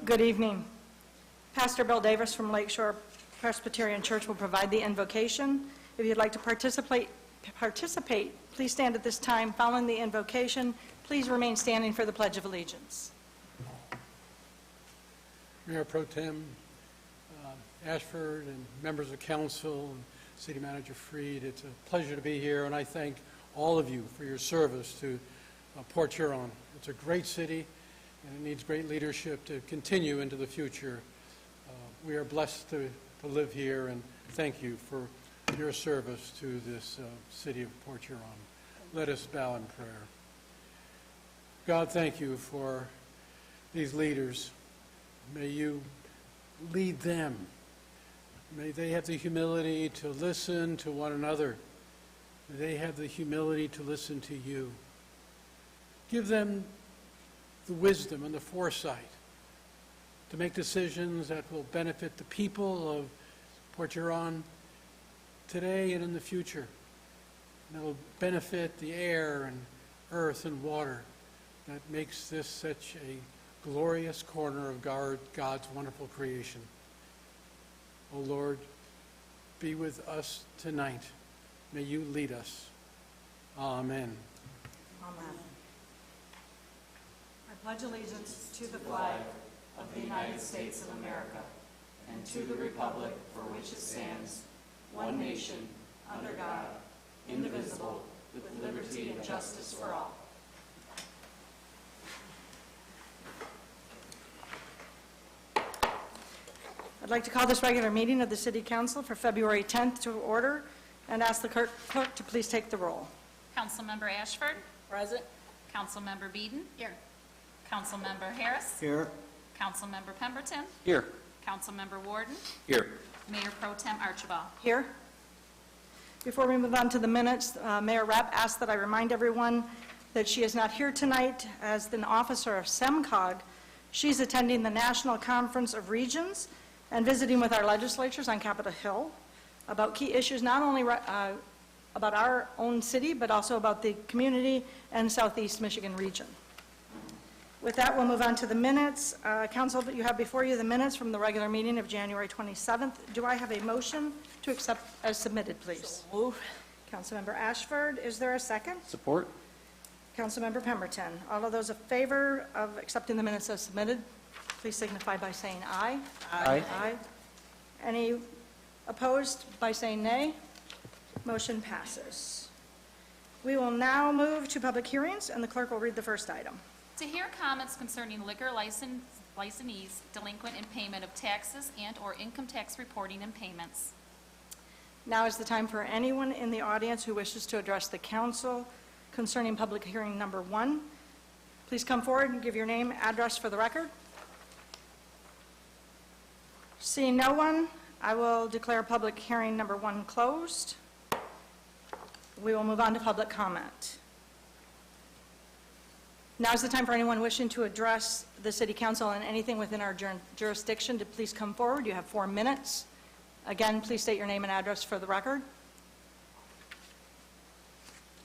Good evening. Pastor Bill Davis from Lakeshore Presbyterian Church will provide the invocation. If you'd like to participate, please stand at this time. Following the invocation, please remain standing for the Pledge of Allegiance. Mayor Pro Tem Ashford and members of council and City Manager Freed, it's a pleasure to be here, and I thank all of you for your service to Port Huron. It's a great city, and it needs great leadership to continue into the future. We are blessed to live here, and thank you for your service to this city of Port Huron. Let us bow in prayer. God, thank you for these leaders. May you lead them. May they have the humility to listen to one another. May they have the humility to listen to you. Give them the wisdom and the foresight to make decisions that will benefit the people of Port Huron today and in the future. And that will benefit the air and earth and water that makes this such a glorious corner of God's wonderful creation. Oh Lord, be with us tonight. May you lead us. Amen. Amen. I pledge allegiance to the flag of the United States of America and to the republic for which it stands, one nation, under God, indivisible, with liberty and justice for all. I'd like to call this regular meeting of the City Council for February 10th to order and ask the clerk to please take the roll. Councilmember Ashford. Present. Councilmember Beeden. Here. Councilmember Harris. Here. Councilmember Pemberton. Here. Councilmember Warden. Here. Mayor Pro Tem Archibald. Here. Before we move on to the minutes, Mayor Rapp asked that I remind everyone that she is not here tonight as an officer of SEMCOG. She's attending the National Conference of Regions and visiting with our legislatures on Capitol Hill about key issues not only about our own city, but also about the community and Southeast Michigan region. With that, we'll move on to the minutes. Council, you have before you the minutes from the regular meeting of January 27th. Do I have a motion to accept as submitted, please? So move. Councilmember Ashford, is there a second? Support. Councilmember Pemberton. All of those in favor of accepting the minutes as submitted, please signify by saying aye. Aye. Aye. Any opposed by saying nay? Motion passes. We will now move to public hearings, and the clerk will read the first item. To hear comments concerning liquor licensees delinquent in payment of taxes and/or income tax reporting and payments. Now is the time for anyone in the audience who wishes to address the council concerning public hearing number 1. Please come forward and give your name, address for the record. Seeing no one, I will declare public hearing number 1 closed. We will move on to public comment. Now is the time for anyone wishing to address the City Council on anything within our jurisdiction to please come forward. You have 4 minutes. Again, please state your name and address for the record.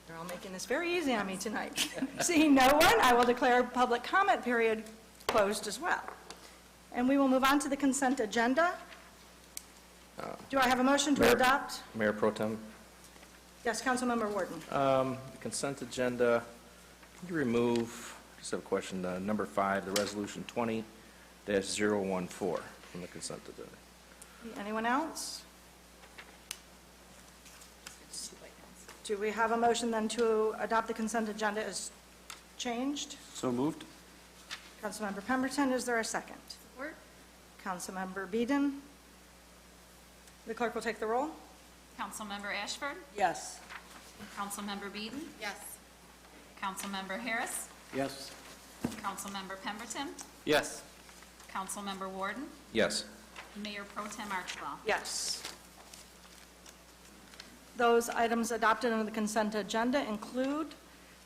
They're all making this very easy on me tonight. Seeing no one, I will declare public comment period closed as well. And we will move on to the consent agenda. Do I have a motion to adopt? Mayor Pro Tem. Yes, Councilmember Warden. The consent agenda, can you remove, I just have a question, number 5, the resolution 20-014 from the consent agenda. Anyone else? Do we have a motion then to adopt the consent agenda as changed? So moved. Councilmember Pemberton, is there a second? Support. Councilmember Beeden. The clerk will take the roll. Councilmember Ashford. Yes. Councilmember Beeden. Yes. Councilmember Harris. Yes. Councilmember Pemberton. Yes. Councilmember Warden. Yes. Mayor Pro Tem Archibald. Yes. Those items adopted under the consent agenda include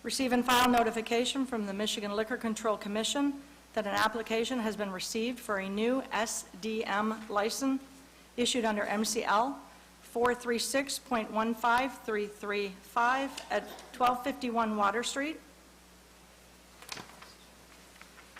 receive and file notification from the Michigan Liquor Control Commission that an application has been received for a new SDM license issued under MCL 436.15335 at 1251 Water Street.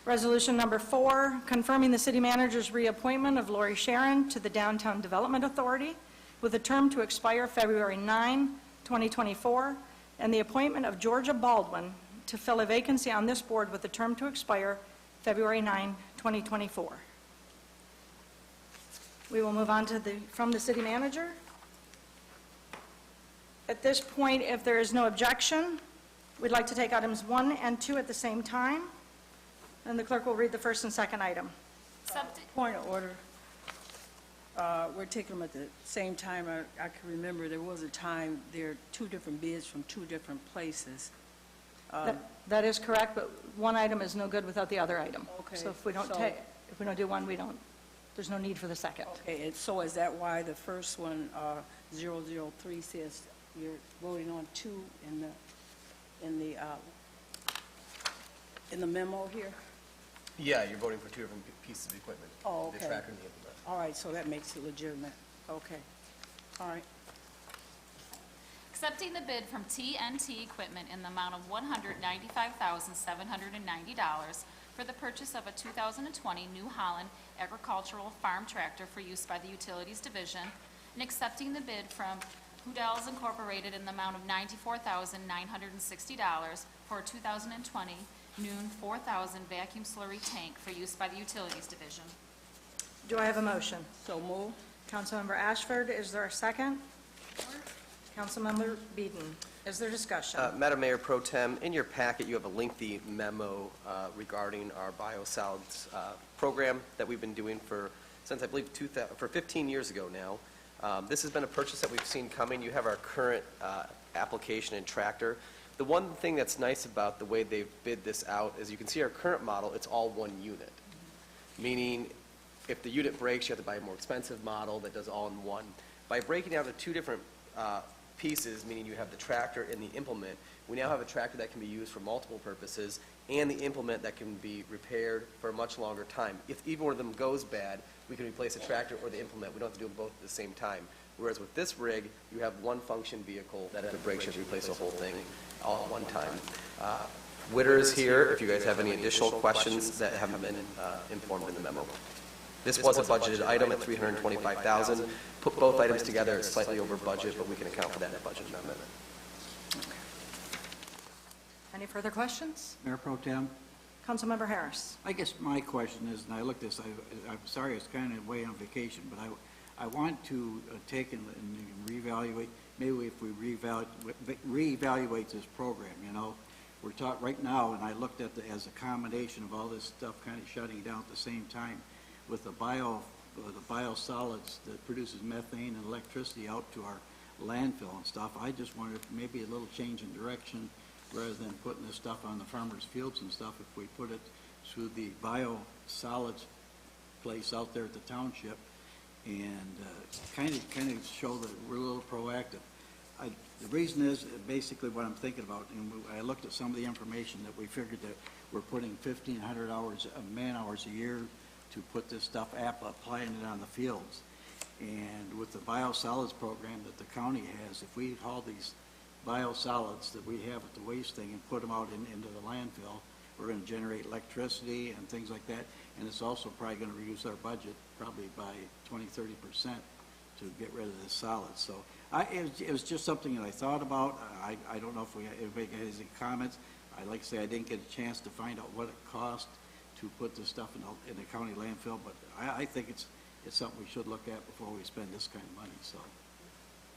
Resolution number 4, confirming the city manager's reappointment of Lori Sharon to the Downtown Development Authority with a term to expire February 9, 2024, and the appointment of Georgia Baldwin to fill a vacancy on this board with a term to expire February 9, 2024. We will move on to from the city manager. At this point, if there is no objection, we'd like to take items 1 and 2 at the same time, and the clerk will read the first and second item. Point of order. We're taking them at the same time. I can remember there was a time there are 2 different bids from 2 different places. That is correct, but one item is no good without the other item. Okay, So if we don't do one, there's no need for the second. Okay, and so is that why the first one, 003, says you're voting on 2 in the memo here? Yeah, you're voting for 2 different pieces of equipment. Oh, The okay. tracker and the implement. All right, so that makes it legitimate. Okay. All right. Accepting the bid from TNT Equipment in the amount of $195,790 for the purchase of a 2020 New Holland agricultural farm tractor for use by the Utilities Division, and accepting the bid from Hudels Incorporated in the amount of $94,960 for a 2020 Noon 4000 vacuum slurry tank for use by the Utilities Division. Do I have a motion? So move. Councilmember Ashford, is there a second? Councilmember Beeden, is there discussion? Madam Mayor Pro Tem, in your packet, you have a lengthy memo regarding our biosolids program that we've been doing since, I believe, for 15 years ago now. This has been a purchase that we've seen coming. You have our current application and tractor. The one thing that's nice about the way they've bid this out is you can see our current model, it's all one unit. Meaning, if the unit breaks, you have to buy a more expensive model that does all in one. By breaking down to 2 different pieces, meaning you have the tractor and the implement, we now have a tractor that can be used for multiple purposes and the implement that can be repaired for a much longer time. If either one of them goes bad, we can replace the tractor or the implement. We don't have to do them both at the same time. Whereas with this rig, you have one function vehicle that if it breaks, you have to replace the whole thing all at one time. Witter is here if you guys have any additional questions that haven't been informed in the memo. This was a budgeted item at $325,000. Put both items together, it's slightly over budget, but we can account for that in the budget amendment. Any further questions? Mayor Pro Tem, Councilmember Harris. I guess my question is, and I looked this, I'm sorry, it's kind of away on vacation, but I want to take and reevaluate, maybe if we reevaluate this program, you know. We're taught right now, and I looked at as a combination of all this stuff kind of shutting down at the same time with the biosolids that produces methane and electricity out to our landfill and stuff. I just wondered if maybe a little change in direction rather than putting this stuff on the farmers' fields and stuff, if we put it through the biosolids place out there at the township and kind of show that we're a little proactive. The reason is basically what I'm thinking about, and I looked at some of the information that we figured that we're putting 1,500 hours of man-hours a year to put this stuff, applying it on the fields. And with the biosolids program that the county has, if we haul these biosolids that we have at the waste thing and put them out into the landfill, we're going to generate electricity and things like that, and it's also probably going to reduce our budget probably by 20–30% to get rid of the solids. So it was just something that I thought about. I don't know if anybody has any comments. Like I say, I didn't get a chance to find out what it cost to put this stuff in the county landfill, but I think it's something we should look at before we spend this kind of money.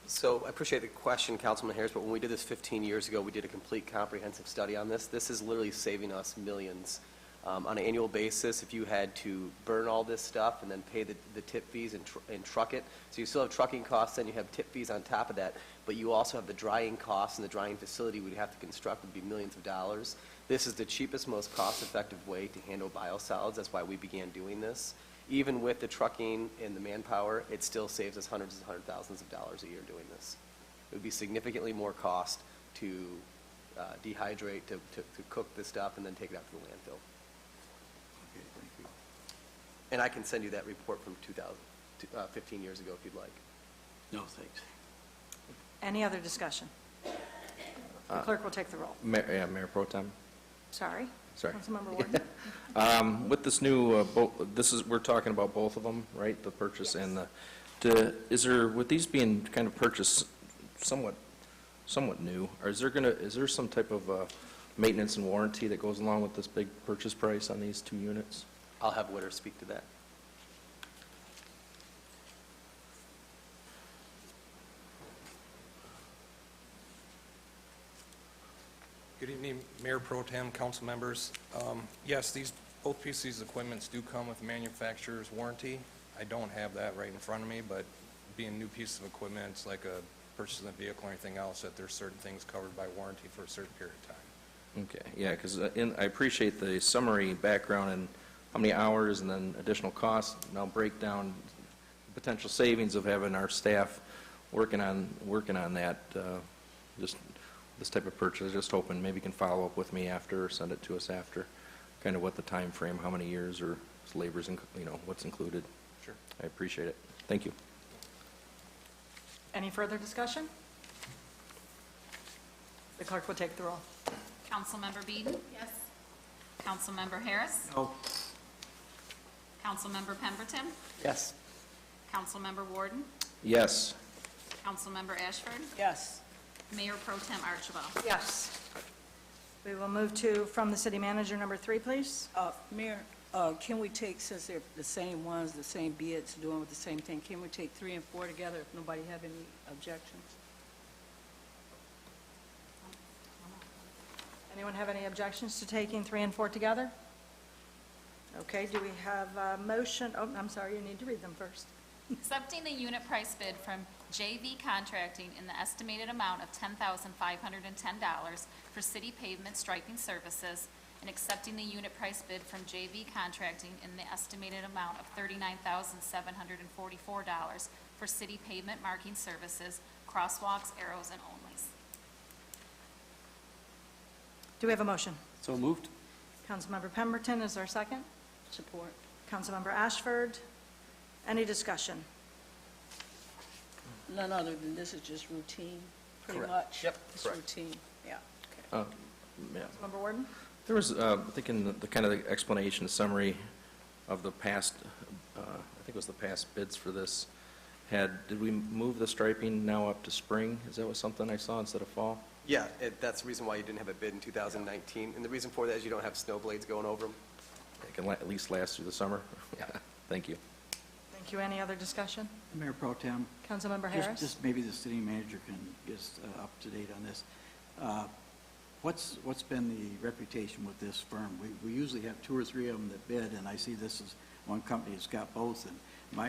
So I appreciate the question, Councilman Harris, but when we did this 15 years ago, we did a complete comprehensive study on this. This is literally saving us millions. On an annual basis, if you had to burn all this stuff and then pay the tip fees and truck it, so you still have trucking costs and you have tip fees on top of that, but you also have the drying costs, and the drying facility we'd have to construct would be millions of dollars. This is the cheapest, most cost-effective way to handle biosolids. That's why we began doing this. Even with the trucking and the manpower, it still saves us hundreds and hundreds of thousands of dollars a year doing this. It would be significantly more cost to dehydrate, to cook this stuff, and then take it out to the landfill. Okay, thank you. And I can send you that report from 15 years ago if you'd like. No, thanks. Any other discussion? The clerk will take the roll. Mayor Pro Tem. Sorry. Sorry. Councilmember Warden. With this new, we're talking about both of them, right? The purchase and with these being kind of purchased somewhat new, is there some type of maintenance and warranty that goes along with this big purchase price on these 2 units? I'll have Witter speak to that. Good evening, Mayor Pro Tem, council members. Yes, both pieces of equipment do come with manufacturer's warranty. I don't have that right in front of me, but being a new piece of equipment, it's like a purchase of a vehicle or anything else, that there's certain things covered by warranty for a certain period of time. Okay, yeah, because I appreciate the summary background and how many hours and then additional costs, and I'll break down potential savings of having our staff working on that, just this type of purchase. Just hoping maybe you can follow up with me after, or send it to us after, kind of what the time frame, how many years, or labor's, what's included. Sure. I appreciate it. Thank you. Any further discussion? The clerk will take the roll. Councilmember Beeden? Yes. Councilmember Harris? No. Councilmember Pemberton? Yes. Councilmember Warden? Yes. Councilmember Ashford? Yes. Mayor Pro Tem Archibald? Yes. We will move to, from the city manager, number 3, please. Mayor, can we take, since they're the same ones, the same bids, doing with the same thing, can we take 3 and 4 together if nobody have any objections? Anyone have any objections to taking 3 and 4 together? Okay, do we have a motion? Oh, I'm sorry, you need to read them first. Accepting the unit price bid from JV Contracting in the estimated amount of $10,510 for city pavement striping services, and accepting the unit price bid from JV Contracting in the estimated amount of $39,744 for city pavement marking services, crosswalks, arrows, and onlys. Do we have a motion? So moved. Councilmember Pemberton, is there a second? Support. Councilmember Ashford. Any discussion? None other than this is just routine, pretty Correct. much? Yep, It's correct. routine, yeah. Okay. Yeah. Member Warden? There was, I think in the kind of the explanation, summary of the past, I think it was the past bids for this, did we move the striping now up to spring? Is that something I saw instead of fall? Yeah, that's the reason why you didn't have a bid in 2019. And the reason for that is you don't have snow blades going over them. It can at least last through the summer? Yeah. Thank you. Thank you. Any other discussion? Mayor Pro Tem, Councilmember Harris? just maybe the city manager can get us up to date on this. What's been the reputation with this firm? We usually have 2 or 3 of them that bid, and I see this is one company that's got both. And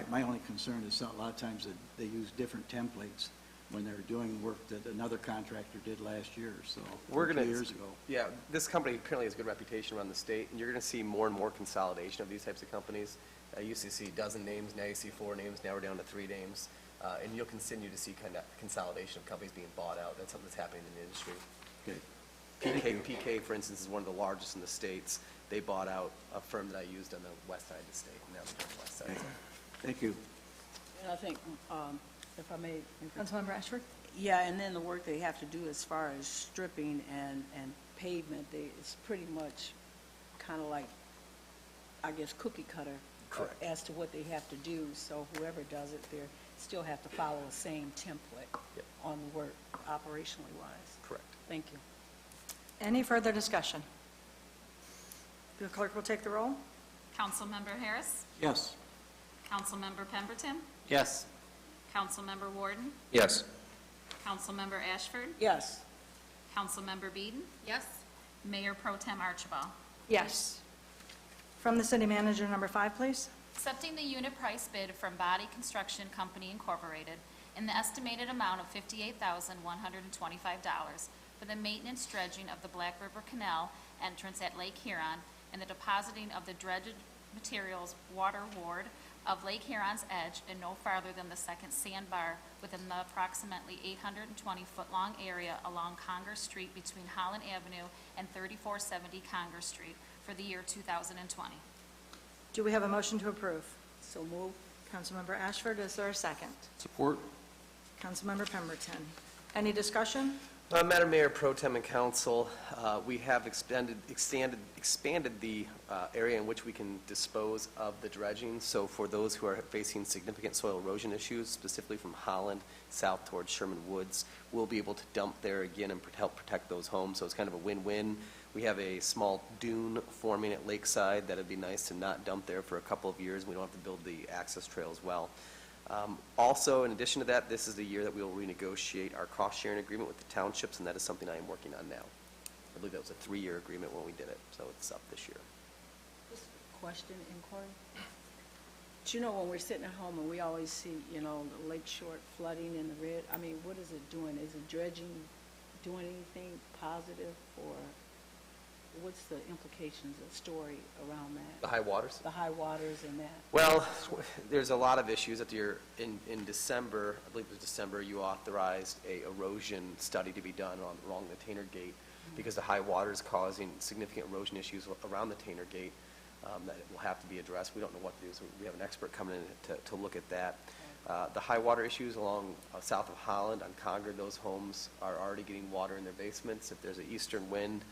my only concern is a lot of times that they use different templates when they're doing work that another contractor did last year, so, We're 2 gonna, years ago. Yeah, this company apparently has a good reputation around the state, and you're going to see more and more consolidation of these types of companies. I used to see a dozen names, now you see 4 names, now we're down to 3 names. And you'll continue to see kind of consolidation of companies being bought out. That's something that's happening in the industry. Okay. PK, for instance, is one of the largest in the states. They bought out a firm that I used on the west side of the state, and now they're on the west side. Thank you. And I think, if I may, Councilmember Ashford? yeah, and then the work they have to do as far as stripping and pavement, it's pretty much kind of like, I guess, cookie cutter. Correct. As to what they have to do, so whoever does it, they still have to follow the same template Yep. on the work, operationally wise. Correct. Thank you. Any further discussion? The clerk will take the roll. Councilmember Harris? Yes. Councilmember Pemberton? Yes. Councilmember Warden? Yes. Councilmember Ashford? Yes. Councilmember Beeden? Yes. Mayor Pro Tem Archibald? Yes. From the city manager, number 5, please. Accepting the unit price bid from Body Construction Company Incorporated in the estimated amount of $58,125 for the maintenance dredging of the Black River Canal entrance at Lake Huron and the depositing of the dredged materials water ward of Lake Huron's edge and no farther than the second sandbar within the approximately 820-foot-long area along Conger Street between Holland Avenue and 3470 Conger Street for the year 2020. Do we have a motion to approve? So move. Councilmember Ashford, is there a second? Support. Councilmember Pemberton. Any discussion? Madam Mayor, Pro Tem, and Council, we have expanded the area in which we can dispose of the dredging. So for those who are facing significant soil erosion issues, specifically from Holland south towards Sherman Woods, we'll be able to dump there again and help protect those homes. So it's kind of a win-win. We have a small dune forming at Lakeside that would be nice to not dump there for a couple of years. We don't have to build the access trail as well. Also, in addition to that, this is the year that we will renegotiate our cost-sharing agreement with the townships, and that is something I am working on now. I believe that was a 3-year agreement when we did it, so it's up this year. Just a question, inquiry. Do you know, when we're sitting at home and we always see, you know, the lake shore flooding in the red, I mean, what is it doing? Is it dredging doing anything positive, or what's the implications, the story around that? The high waters? The high waters and that? Well, there's a lot of issues that in December, I believe it was December, you authorized a erosion study to be done along the Tainer Gate because the high water is causing significant erosion issues around the Tainer Gate that will have to be addressed. We don't know what to do, so we have an expert coming in to look at that. The high water issues along south of Holland on Concord, those homes are already getting water in their basements. If there's an eastern wind,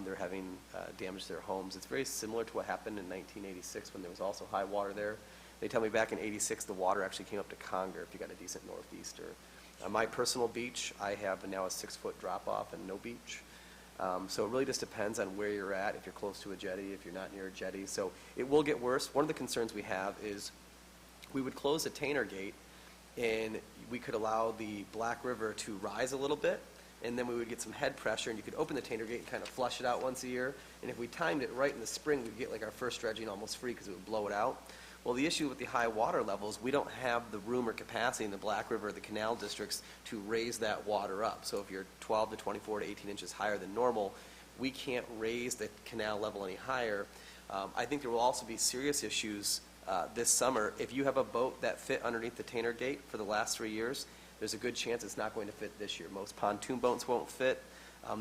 they're having damage to their homes. It's very similar to what happened in 1986 when there was also high water there. They tell me back in '86 the water actually came up to Conger if you got a decent northeaster. My personal beach, I have now a 6-foot drop-off and no beach. So it really just depends on where you're at, if you're close to a jetty, if you're not near a jetty. So it will get worse. One of the concerns we have is we would close the Tainer Gate and we could allow the Black River to rise a little bit, and then we would get some head pressure, and you could open the Tainer Gate and kind of flush it out once a year. And if we timed it right in the spring, we'd get like our first dredging almost free because it would blow it out. Well, the issue with the high water levels, we don't have the room or capacity in the Black River or the canal districts to raise that water up. So if you're 12 to 24 to 18 inches higher than normal, we can't raise the canal level any higher. I think there will also be serious issues this summer. If you have a boat that fit underneath the Tainer Gate for the last 3 years, there's a good chance it's not going to fit this year. Most pontoon boats won't fit.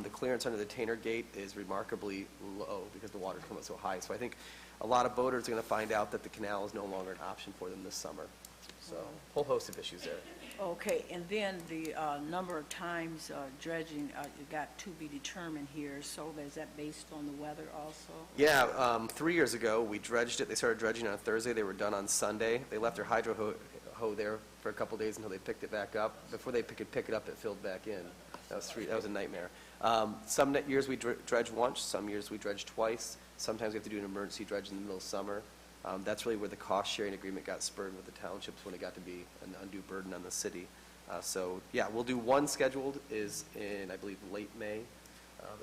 The clearance under the Tainer Gate is remarkably low because the water's coming up so high. So I think a lot of boaters are going to find out that the canal is no longer an option for them this summer. So a whole host of issues there. Okay, and then the number of times dredging, you got to be determined here, so is that based on the weather also? Yeah, 3 years ago, we dredged it. They started dredging on Thursday. They were done on Sunday. They left their hydro hoe there for a couple days until they picked it back up. Before they could pick it up, it filled back in. That was a nightmare. Some years we dredge once, some years we dredge twice. Sometimes we have to do an emergency dredge in the middle of summer. That's really where the cost-sharing agreement got spurred with the townships when it got to be an undue burden on the city. So, yeah, we'll do one scheduled is in, I believe, late May,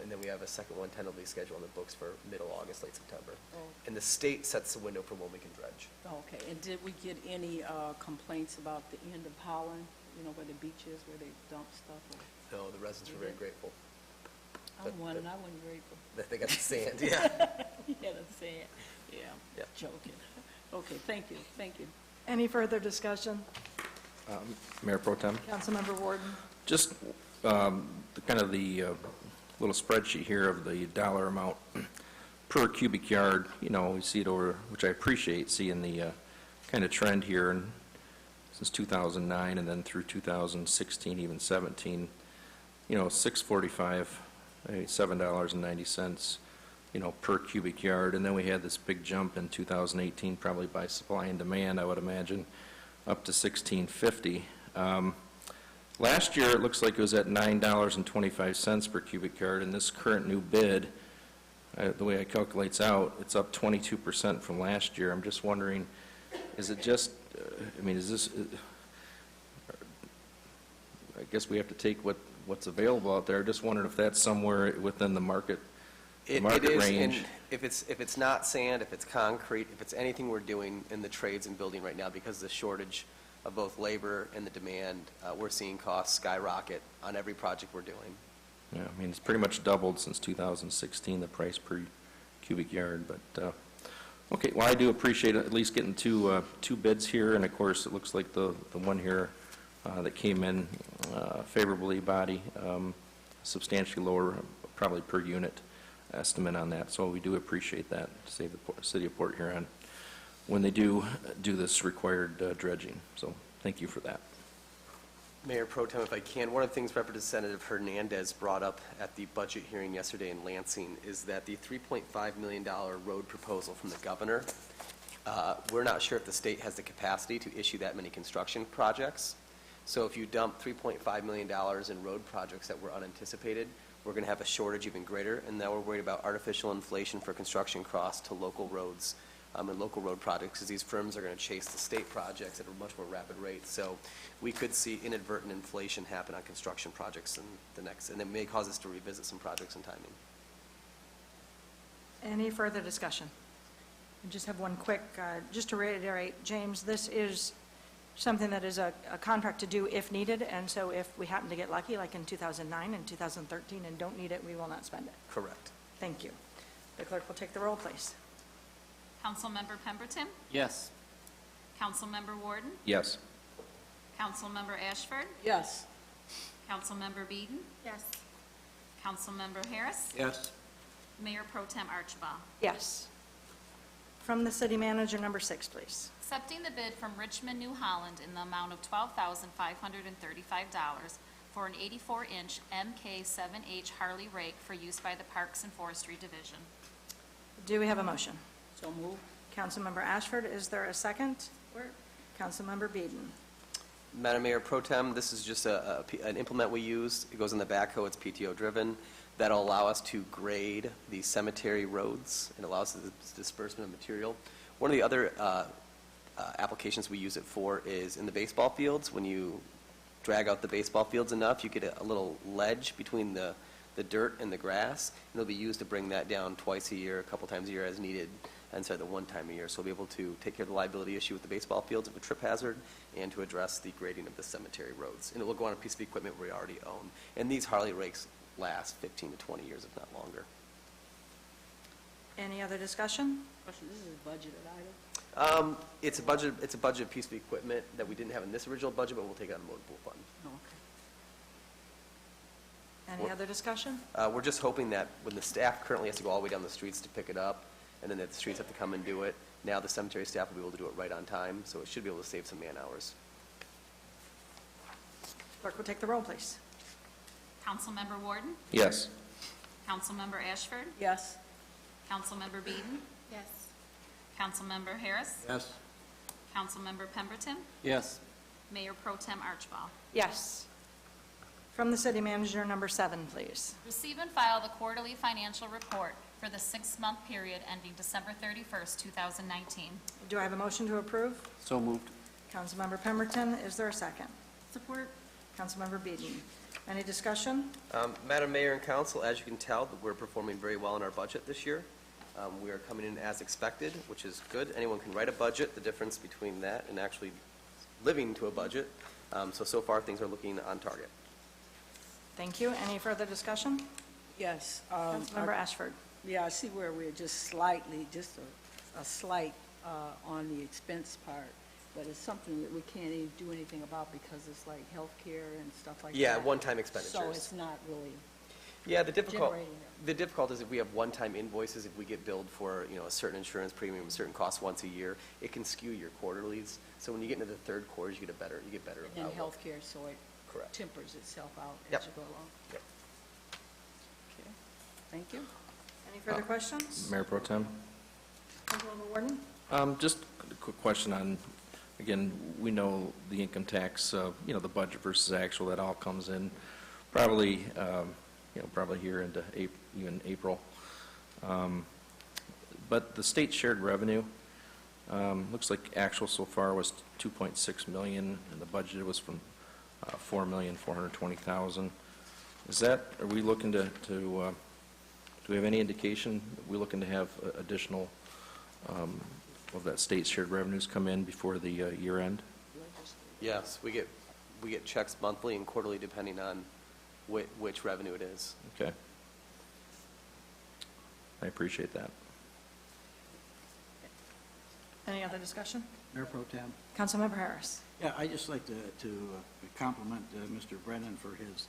and then we have a second one tentatively scheduled on the books for middle August, late September. Oh. And the state sets the window for when we can dredge. Okay, and did we get any complaints about the end of Holland, you know, where the beach is, where they dump stuff? Or? No, the residents were very grateful. I'm one, and I wasn't grateful. That they got the sand, yeah. Yeah, the sand, yeah, Yeah. joking. Okay, thank you, thank you. Any further discussion? Mayor Pro Tem? Councilmember Warden? Just the little spreadsheet here of the dollar amount per cubic yard, you know, we see it over, which I appreciate, seeing the kind of trend here and since 2009 and then through 2016, even 17, you know, $6.45, $7.90, you know, per cubic yard. And then we had this big jump in 2018, probably by supply and demand, I would imagine, up to $16.50. Last year, it looks like it was at $9.25 per cubic yard, and this current new bid, the way it calculates out, it's up 22% from last year. I'm just wondering, is it just, is this, I guess we have to take what's available out there. Just wondering if that's somewhere within the market It is, and if it's not sand, if it's concrete, if it's anything we're doing in the trades and building right now, because of the shortage of both labor and the demand, we're seeing costs skyrocket on every project we're doing. Yeah, it's pretty much doubled since 2016, the price per cubic yard, but, okay, well, I do appreciate at least getting two bids here, and of course, it looks like the one here that came in favorably body, substantially lower, probably per unit estimate on that, so we do appreciate that to save the city of Port Huron when they do this required dredging, so thank you for that. Mayor Pro Tem, if I can, one of the things Representative Hernandez brought up at the budget hearing yesterday in Lansing is that the $3.5 million road proposal from the governor, we're not sure if the state has the capacity to issue that many construction projects. So if you dump $3.5 million in road projects that were unanticipated, we're going to have a shortage even greater, and now we're worried about artificial inflation for construction costs to local roads and local road projects, because these firms are going to chase the state projects at a much more rapid rate. So we could see inadvertent inflation happen on construction projects in the next, and it may cause us to revisit some projects and timing. Any further discussion? I just have one quick, just to reiterate, James, this is something that is a contract to do if needed, and so if we happen to get lucky, like in 2009 and 2013, and don't need it, we will not spend it. Correct. Thank you. The clerk will take the roll, please. Councilmember Pemberton? Yes. Councilmember Warden? Yes. Councilmember Ashford? Yes. Councilmember Beeden? Yes. Councilmember Harris? Yes. Mayor Pro Tem Archibald. Yes. From the city manager, number 6, please. Accepting the bid from Richmond, New Holland in the amount of $12,535 for an 84-inch MK7H Harley rake for use by the Parks and Forestry Division. Do we have a motion? So moved. Councilmember Ashford, is there a second? Councilmember Beeden. Madam Mayor Pro Tem, this is just an implement we use. It goes in the backhoe, it's PTO driven. That'll allow us to grade the cemetery roads and allows the disbursement of material. One of the other applications we use it for is in the baseball fields. When you drag out the baseball fields enough, you get a little ledge between the dirt and the grass, and it'll be used to bring that down twice a year, a couple times a year as needed, instead of the one time a year. So we'll be able to take care of the liability issue with the baseball fields of a trip hazard and to address the grading of the cemetery roads. And it will go on a piece of equipment we already own. And these Harley rakes last 15 to 20 years, if not longer. Any other discussion? Question, this is a budgeted item? It's a budget piece of equipment that we didn't have in this original budget, but we'll take it out of the motor pool fund. Oh, okay. Any other discussion? We're just hoping that when the staff currently has to go all the way down the streets to pick it up, and then the streets have to come and do it, now the cemetery staff will be able to do it right on time, so it should be able to save some man hours. Clerk will take the roll, please. Councilmember Warden? Yes. Councilmember Ashford? Yes. Councilmember Beeden? Yes. Councilmember Harris? Yes. Councilmember Pemberton? Yes. Mayor Pro Tem Archibald. Yes. From the city manager, number 7, please. Receive and file the quarterly financial report for the 6-month period ending December 31st, 2019. Do I have a motion to approve? So moved. Councilmember Pemberton, is there a second? Support. Councilmember Beeden. Any discussion? Madam Mayor and Council, as you can tell, we're performing very well in our budget this year. We are coming in as expected, which is good. Anyone can write a budget. The difference between that and actually living to a budget. So far, things are looking on target. Thank you. Any further discussion? Yes. Councilmember Ashford. Yeah, I see where we're just slightly, just a slight on the expense part, but it's something that we can't even do anything about because it's like healthcare and stuff like that. Yeah, one-time expenditures. So it's not really Yeah, the difficult generating is if we have one-time invoices, if we get billed for, a certain insurance premium, a certain cost once a year, it can skew your quarterlies. So when you get into the third quarter, you get better in outlook. healthcare, so it Correct. tempers itself out Yep. as you go along. Yep. Okay, thank you. Any further questions? Mayor Pro Tem? Councilmember Warden? Just a quick question on, again, we know the income tax, the budget versus actual, that all comes in probably, probably here into even April. But the state shared revenue, looks like actual so far was 2.6 million, and the budget was from 4,420,000. Is that, are we looking to do we have any indication that we're looking to have additional of that state shared revenues come in before the year end? Yes, we get checks monthly and quarterly depending on which revenue it is. Okay. I appreciate that. Any other discussion? Mayor Pro Tem? Councilmember Harris. Yeah, I'd just like to compliment Mr. Brennan for his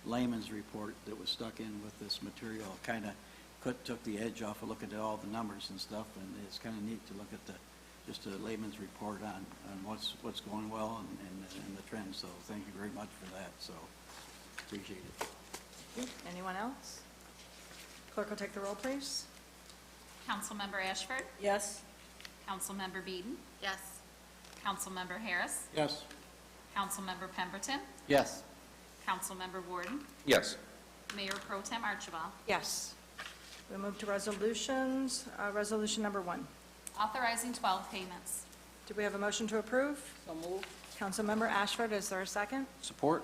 layman's report that was stuck in with this material. Kind of took the edge off of looking at all the numbers and stuff, and it's kind of neat to look at just a layman's report on what's going well and the trends. So thank you very much for that. So appreciate it. Anyone else? Clerk will take the roll, please. Councilmember Ashford? Yes? Councilmember Beeden? Yes. Councilmember Harris? Yes. Councilmember Pemberton? Yes. Councilmember Warden? Yes. Mayor Pro Tem Archibald? Yes. We'll move to resolutions. Resolution number 1. Authorizing 12 payments. Do we have a motion to approve? So moved. Councilmember Ashford, is there a second? Support.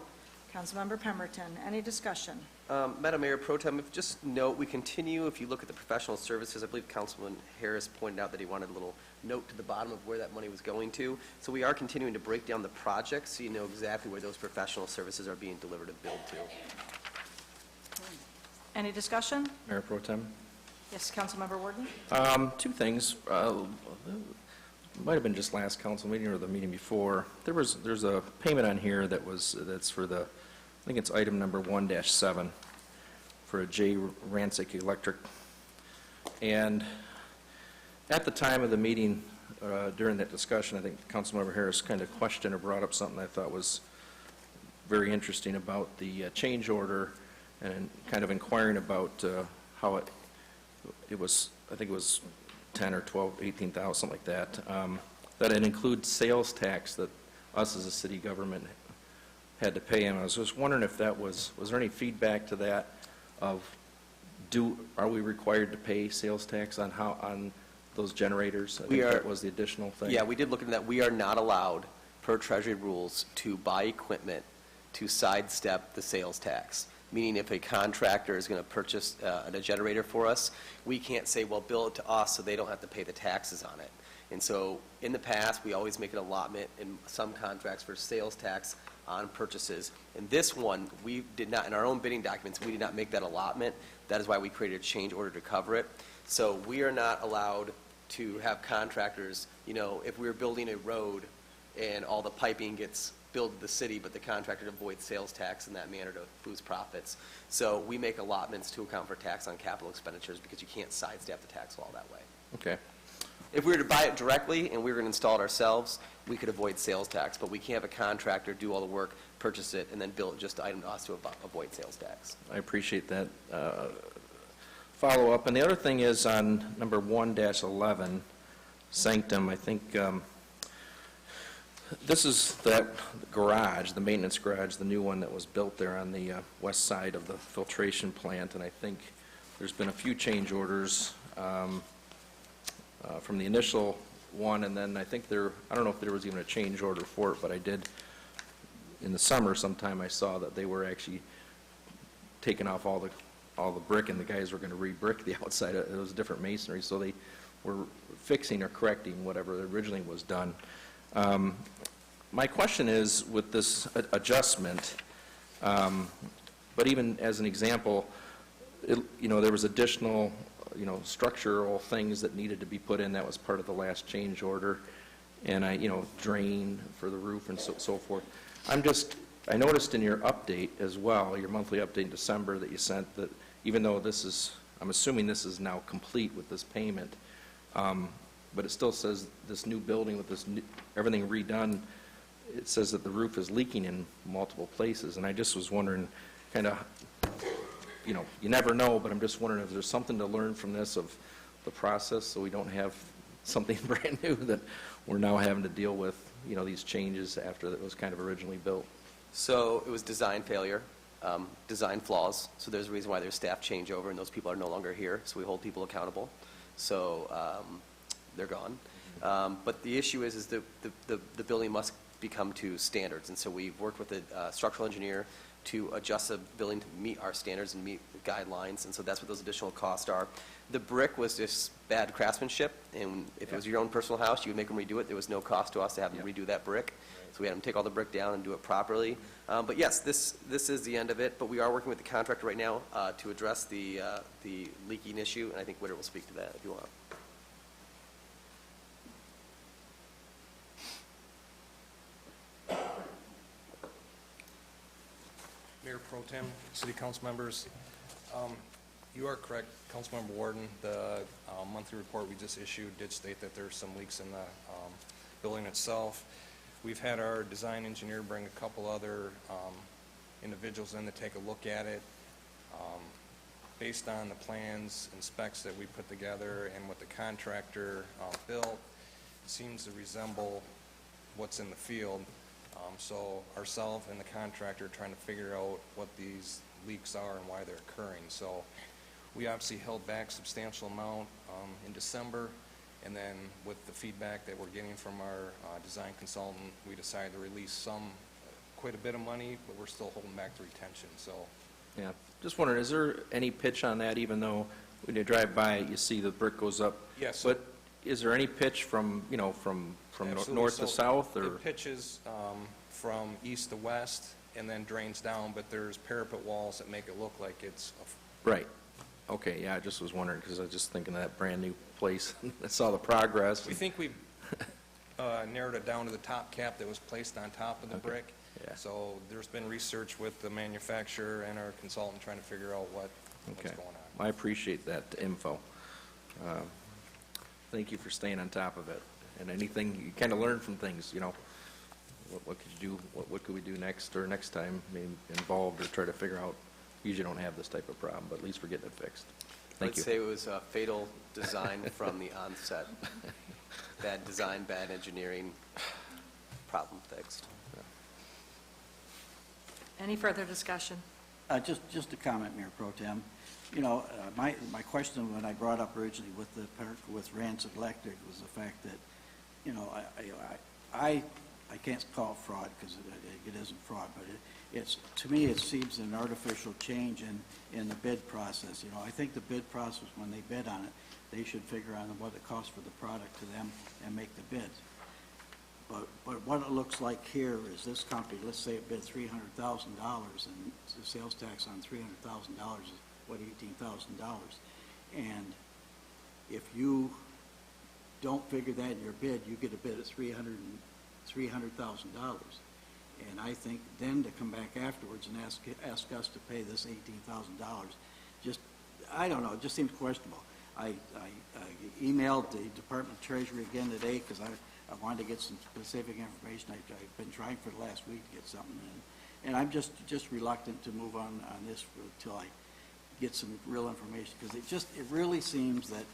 Councilmember Pemberton, any discussion? Madam Mayor Pro Tem, if just note, we continue, if you look at the professional services, I believe Councilman Harris pointed out that he wanted a little note to the bottom of where that money was going to. So we are continuing to break down the projects so you know exactly where those professional services are being delivered and billed to. Any discussion? Mayor Pro Tem? Yes, Councilmember Warden? Two things. Might have been just last council meeting or the meeting before. There's a payment on here that's for the, I think it's item number 1-7 for a J. Rancic Electric. And at the time of the meeting, during that discussion, I think Councilmember Harris kind of questioned or brought up something I thought was very interesting about the change order and kind of inquiring about how it was, I think it was 10 or 12, 18,000, something like that, that it includes sales tax that us as a city government had to pay. And I was just wondering if that was there any feedback to that of, are we required to pay sales tax on those generators? I think that was the additional thing. Yeah, we did look into that. We are not allowed, per Treasury rules, to buy equipment to sidestep the sales tax. Meaning if a contractor is going to purchase a generator for us, we can't say, well, bill it to us so they don't have to pay the taxes on it. And so in the past, we always make an allotment in some contracts for sales tax on purchases. In this one, we did not, in our own bidding documents, we did not make that allotment. That is why we created a change order to cover it. So we are not allowed to have contractors, you know, if we're building a road and all the piping gets billed to the city, but the contractor avoids sales tax in that manner to boost profits. So we make allotments to account for tax on capital expenditures because you can't sidestep the tax law that way. Okay. If we were to buy it directly and we were going to install it ourselves, we could avoid sales tax, but we can't have a contractor do all the work, purchase it, and then bill it just to item to us to avoid sales tax. I appreciate that follow-up. And the other thing is on number 1-11, Sanctum, I think this is that garage, the maintenance garage, the new one that was built there on the west side of the filtration plant, and I think there's been a few change orders from the initial one, and then I think I don't know if there was even a change order for it, but I did, in the summer sometime, I saw that they were actually taking off all the brick, and the guys were going to re-brick the outside. It was different masonry, so they were fixing or correcting whatever originally was done. My question is, with this adjustment, but even as an example, there was additional, structural things that needed to be put in. That was part of the last change order, and drain for the roof and so forth. I noticed in your update as well, your monthly update in December that you sent, that even though I'm assuming this is now complete with this payment, but it still says this new building with everything redone, it says that the roof is leaking in multiple places. And I just was wondering, kind of, you never know, but I'm just wondering if there's something to learn from this of the process so we don't have something brand new that we're now having to deal with, these changes after it was kind of originally built. So it was design failure, design flaws. So there's a reason why there's staff changeover and those people are no longer here. So we hold people accountable. So they're gone. But the issue is the building must become to standards. And so we've worked with a structural engineer to adjust the building to meet our standards and meet the guidelines. And so that's what those additional costs are. The brick was just bad craftsmanship. And if it was your own personal house, you would make them redo it. There was no cost to us to have them redo that brick. So we had them take all the brick down and do it properly. But yes, this is the end of it. But we are working with the contractor right now to address the leaking issue. And I think Witter will speak to that if you want. Mayor Pro Tem, City Council members, You are correct, Councilmember Warden. The monthly report we just issued did state that there's some leaks in the building itself. We've had our design engineer bring a couple other individuals in to take a look at it. Based on the plans and specs that we put together and what the contractor built, it seems to resemble what's in the field. So ourselves and the contractor are trying to figure out what these leaks are and why they're occurring. So we obviously held back substantial amount in December, and then with the feedback that we're getting from our design consultant, we decided to release quite a bit of money, but we're still holding back the retention, so. Yeah, just wondering, is there any pitch on that, even though when you drive by, you see the brick goes up? Yes. But is there any pitch from, you know, from Absolutely. north to So south, or? It pitches from east to west and then drains down, but there's parapet walls that make it look like it's Right. Okay, yeah, I just was wondering, because I was just thinking of that brand-new place. I saw the progress. We think we've narrowed it down to the top cap that was placed on top of the Okay. brick. Yeah. So there's been research with the manufacturer and our consultant trying to figure out what's Okay. going on. I appreciate that info. Thank you for staying on top of it. And anything, you kind of learn from things, you know. What could you do, what could we do next, or next time, maybe involved, or try to figure out. Usually don't have this type of problem, but at least we're getting it fixed. Thank you. I'd say it was a fatal design from the onset. Bad design, bad engineering, problem fixed. Any further discussion? Just a comment, Mayor Pro Tem. You know, my question when I brought up originally with Rancid Electric was the fact that, you know, I can't call it fraud because it isn't fraud, but it's, to me, it seems an artificial change in the bid process. You know, I think the bid process, when they bid on it, they should figure out what it costs for the product to them and make the bids. But what it looks like here is this company, let's say it bid $300,000, and the sales tax on $300,000 is, what, $18,000. And if you don't figure that in your bid, you get a bid at $300,000. And I think then to come back afterwards and ask us to pay this $18,000, just, I don't know, it just seems questionable. I emailed the Department of Treasury again today because I wanted to get some specific information. I've been trying for the last week to get something in. And I'm just reluctant to move on this until I get some real information, because it really seems that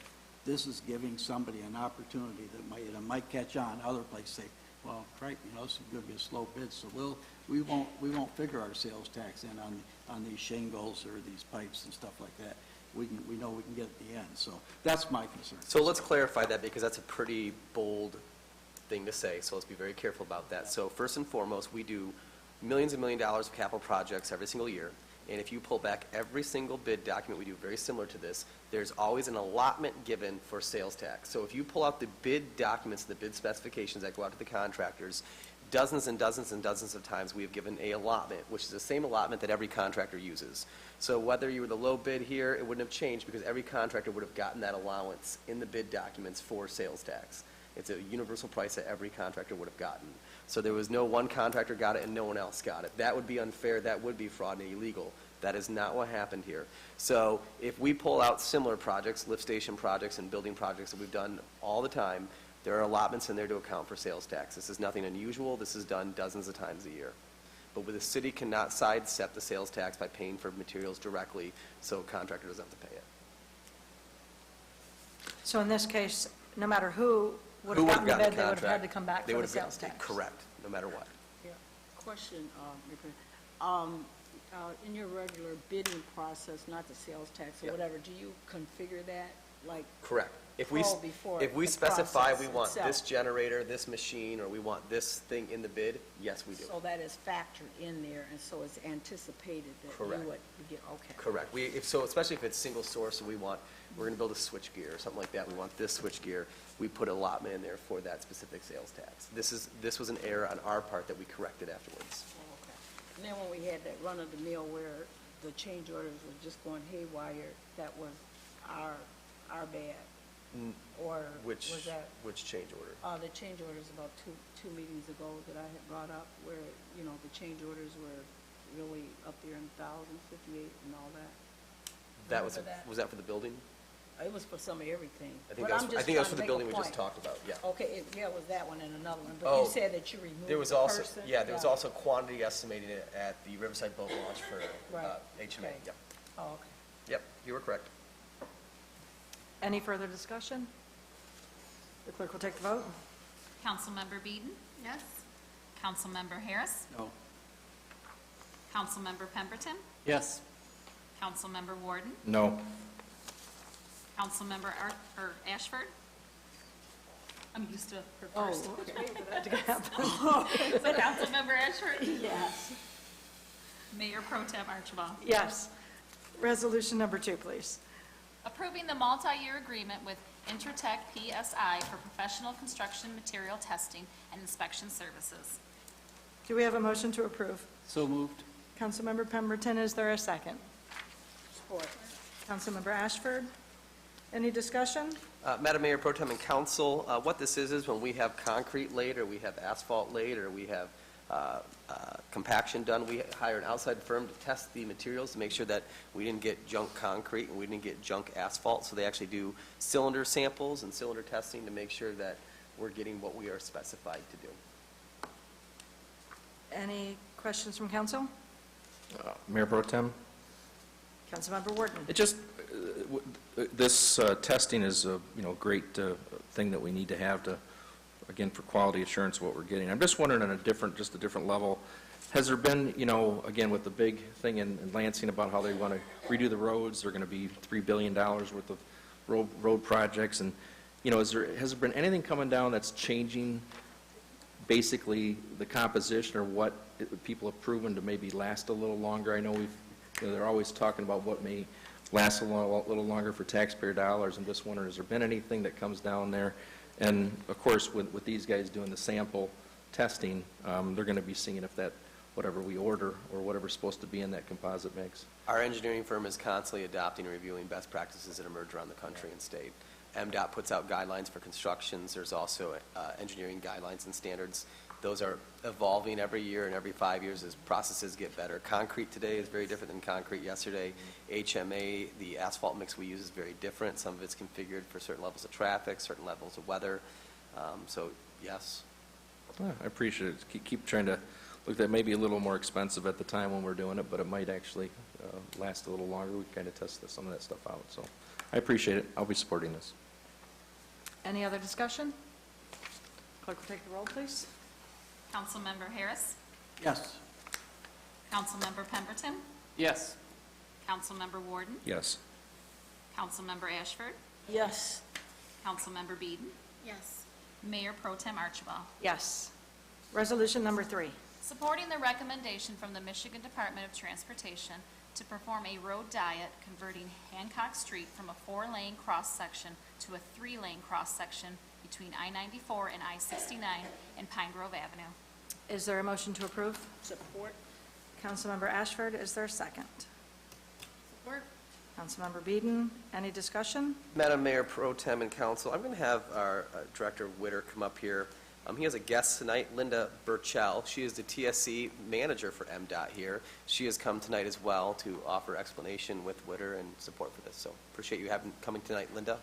this is giving somebody an opportunity that might catch on. Other places say, well, right, you know, this is going to be a slow bid, so we won't figure our sales tax in on these shingles or these pipes and stuff like that. We know we can get at the end. So that's my concern. So let's clarify that, because that's a pretty bold thing to say, so let's be very careful about that. So first and foremost, we do millions and millions of dollars of capital projects every single year, and if you pull back every single bid document we do very similar to this, there's always an allotment given for sales tax. So if you pull out the bid documents, the bid specifications that go out to the contractors, dozens and dozens and dozens of times we have given a allotment, which is the same allotment that every contractor uses. So whether you were the low bid here, it wouldn't have changed, because every contractor would have gotten that allowance in the bid documents for sales tax. It's a universal price that every contractor would have gotten. So there was no one contractor got it and no one else got it. That would be unfair, that would be fraud and illegal. That is not what happened here. So if we pull out similar projects, lift station projects and building projects that we've done all the time, there are allotments in there to account for sales tax. This is nothing unusual. This is done dozens of times a year. But the city cannot sidestep the sales tax by paying for materials directly, so a contractor doesn't have to pay it. So in this case, no matter who would Who have would gotten the have gotten bid, the they would have had contract? to come back They for would the have sales got- tax. Correct, no matter what. Yeah. Question, in your regular bidding process, not the sales tax or Yeah. whatever, do you configure that, like, Correct. If we before specify the we want process this itself? generator, this machine, or we want this thing in the bid, yes, we do. So that is factored in there, and so it's anticipated that Correct. you would get, okay. Correct. Especially if it's single source and we're going to build a switch gear or something like that, we want this switch gear, we put allotment in there for that specific sales tax. This was an error on our part that we corrected afterwards. Oh, okay. And then when we had that run-of-the-mill where the change orders were just going haywire, that was our bad? Or Which was that, change order? the change orders about two meetings ago that I had brought up, where, you know, the change orders were really up there in thousands, 58 and all that? That was, Remember that? was that for the building? It was for some of everything. I think But that's, I'm I just think that was trying for to the make a building we just point. talked about, yeah. Okay, yeah, it was that one and another one, but Oh, you said that you removed the There was also, person? yeah, there was also quantity estimated at the Riverside Boat Launch for Right. HMA, Okay. yep. Oh, okay. Yep, you were correct. Any further discussion? The clerk will take the vote. Councilmember Beeden? Yes. Councilmember Harris? No. Councilmember Pemberton? Yes. Councilmember Warden? No. Councilmember Ashford? I'm used to her Oh, first. okay, for that to happen. So Councilmember Ashford? Yes. Mayor Pro Tem Archibald? Yes. Resolution number 2, please. Approving the multi-year agreement with Intertech PSI for professional construction material testing and inspection services. Do we have a motion to approve? So moved. Councilmember Pemberton, is there a second? Support. Councilmember Ashford? Any discussion? Madam Mayor Pro Tem and Council, what this is when we have concrete laid, or we have asphalt laid, or we have compaction done, we hire an outside firm to test the materials to make sure that we didn't get junk concrete and we didn't get junk asphalt. So they actually do cylinder samples and cylinder testing to make sure that we're getting what we are specified to do. Any questions from council? Mayor Pro Tem? Councilmember Warden? It just, this testing is a, great thing that we need to have to, again, for quality assurance of what we're getting. I'm just wondering on a different level, has there been, again, with the big thing in Lansing about how they want to redo the roads, they're going to be $3 billion worth of road projects, and, has there been anything coming down that's changing basically the composition or what people have proven to maybe last a little longer? I know they're always talking about what may last a little longer for taxpayer dollars. I'm just wondering, has there been anything that comes down there? And of course, with these guys doing the sample testing, they're going to be seeing if that, whatever we order or whatever's supposed to be in that composite mix. Our engineering firm is constantly adopting and reviewing best practices that emerge around the country and state. MDOT puts out guidelines for constructions. There's also engineering guidelines and standards. Those are evolving every year and every 5 years as processes get better. Concrete today is very different than concrete yesterday. HMA, the asphalt mix we use is very different. Some of it's configured for certain levels of traffic, certain levels of weather. So, yes. I appreciate it. Keep trying to look, that may be a little more expensive at the time when we're doing it, but it might actually last a little longer. We kind of test some of that stuff out. So I appreciate it. I'll be supporting this. Any other discussion? Clerk will take the roll, please. Councilmember Harris? Yes. Councilmember Pemberton? Yes. Councilmember Warden? Yes. Councilmember Ashford? Yes. Councilmember Beeden? Yes. Mayor Pro Tem Archibald? Yes. Resolution number 3. Supporting the recommendation from the Michigan Department of Transportation to perform a road diet converting Hancock Street from a 4-lane cross-section to a 3-lane cross-section between I-94 and I-69 and Pine Grove Avenue. Is there a motion to approve? Support. Councilmember Ashford, is there a second? Support. Councilmember Beeden, any discussion? Madam Mayor Pro Tem and Council, I'm going to have our Director Witter come up here. He has a guest tonight, Linda Burchell. She is the TSC manager for MDOT here. She has come tonight as well to offer explanation with Witter and support for this. So appreciate you coming tonight, Linda.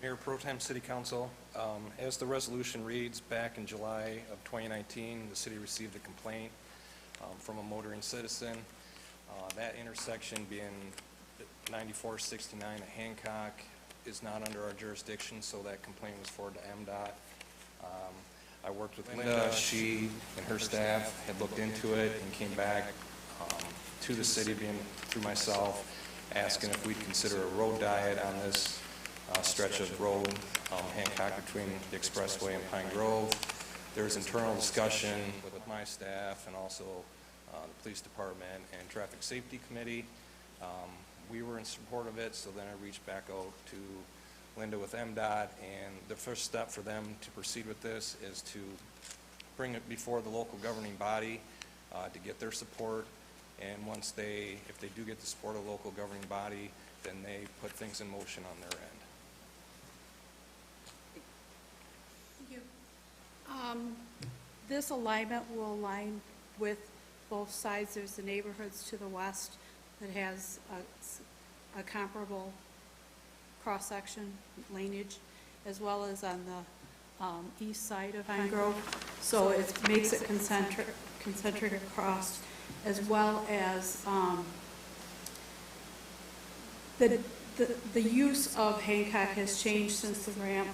Mayor Pro Tem, City Council, as the resolution reads, back in July of 2019, the city received a complaint from a motoring citizen. That intersection being 9469 at Hancock is not under our jurisdiction, so that complaint was forwarded to MDOT. I worked with Linda. She and her staff had looked into it and came back to the city, being through myself, asking if we'd consider a road diet on this stretch of road, Hancock between the Expressway and Pine Grove. There's internal discussion with my staff and also the Police Department and Traffic Safety Committee. We were in support of it, so then I reached back out to Linda with MDOT, and the first step for them to proceed with this is to bring it before the local governing body to get their support, and if they do get the support of the local governing body, then they put things in motion on their end. this alignment will align with both sides. There's the neighborhoods to the west that has a comparable cross-section laneage, as well as on the east side of Pine Grove. So it makes it concentric across, as well as the use of Hancock has changed since the ramp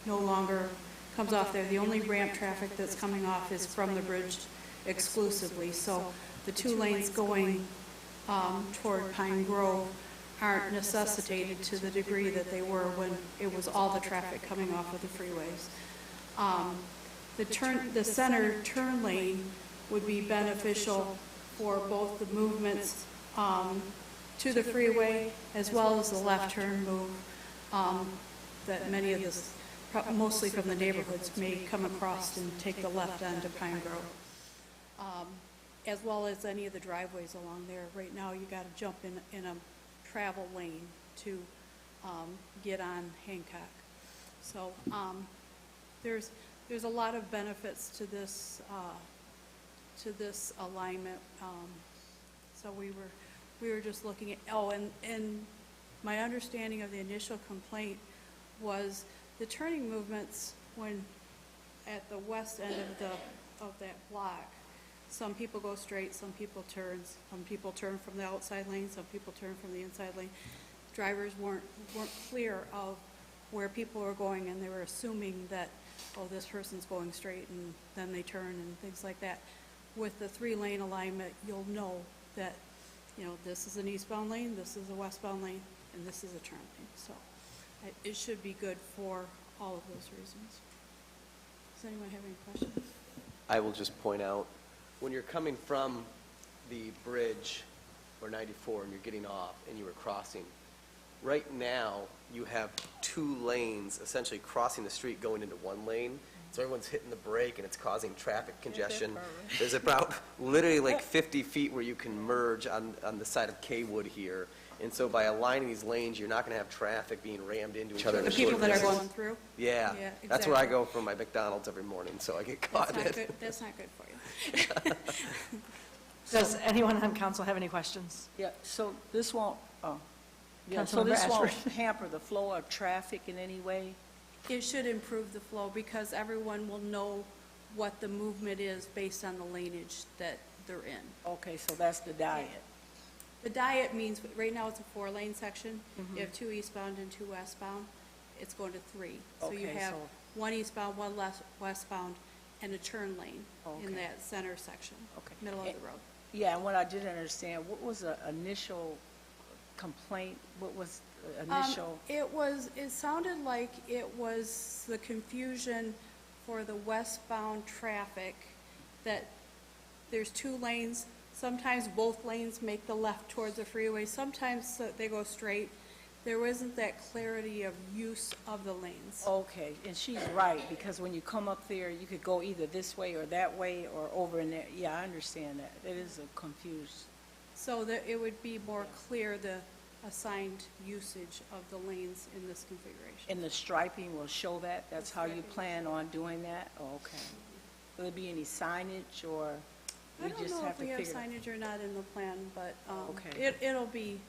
no longer comes off there. The only ramp traffic that's coming off is from the bridge exclusively. So the 2 lanes going toward Pine Grove aren't necessitated to the degree that they were when it was all the traffic coming off of the freeways. The center turn lane would be beneficial for both the movements to the freeway as well as the left turn move that many of us, mostly from the neighborhoods, may come across and take the left end of Pine Grove, as well as any of the driveways along there. Right now, you got to jump in a travel lane to get on Hancock. So there's a lot of benefits to this alignment. So we were just looking at, and my understanding of the initial complaint was the turning movements when at the west end of that block. Some people go straight, some people turn from the outside lane, some people turn from the inside lane. Drivers weren't clear of where people were going, and they were assuming that, oh, this person's going straight, and then they turn and things like that. With the 3-lane alignment, you'll know that, this is an eastbound lane, this is a westbound lane, and this is a turn lane. So it should be good for all of those reasons. Does anyone have any questions? I will just point out, when you're coming from the bridge or 94 and you're getting off and you were crossing, right now you have 2 lanes essentially crossing the street going into 1 lane. So everyone's hitting the brake and it's causing traffic congestion. There's about literally like 50 feet where you can merge on the side of Kaywood here. And so by aligning these lanes, you're not going to have traffic being rammed into each other. The people that are going through? Yeah. Yeah, That's where I exactly. go from my McDonald's every morning, so I get caught in it. That's not good for you. Does anyone on council have any questions? Yeah, so this won't, so Councilmember this won't Ashford. hamper the flow of traffic in any way? It should improve the flow because everyone will know what the movement is based on the laneage that they're in. Okay, so that's the diet. The diet means, right now it's a 4-lane section. You have 2 eastbound and 2 westbound. It's going to 3. So you Okay, have so- 1 eastbound, 1 westbound, and a turn lane in Okay. that center section, Okay. middle of the road. Yeah, and what I didn't understand, what was the initial complaint? What was the initial? It sounded like it was the confusion for the westbound traffic, that there's 2 lanes. Sometimes both lanes make the left towards the freeway. Sometimes they go straight. There wasn't that clarity of use of the lanes. Okay, and she's right, because when you come up there, you could go either this way or that way or over in there. Yeah, I understand that. It is a confused. So that it would be more clear, the assigned usage of the lanes in this configuration. And the striping will show that? That's how you plan on doing that? Oh, okay. Will there be any signage, or I we don't just know have if to we have figure? signage or not in the plan, but Okay. it'll be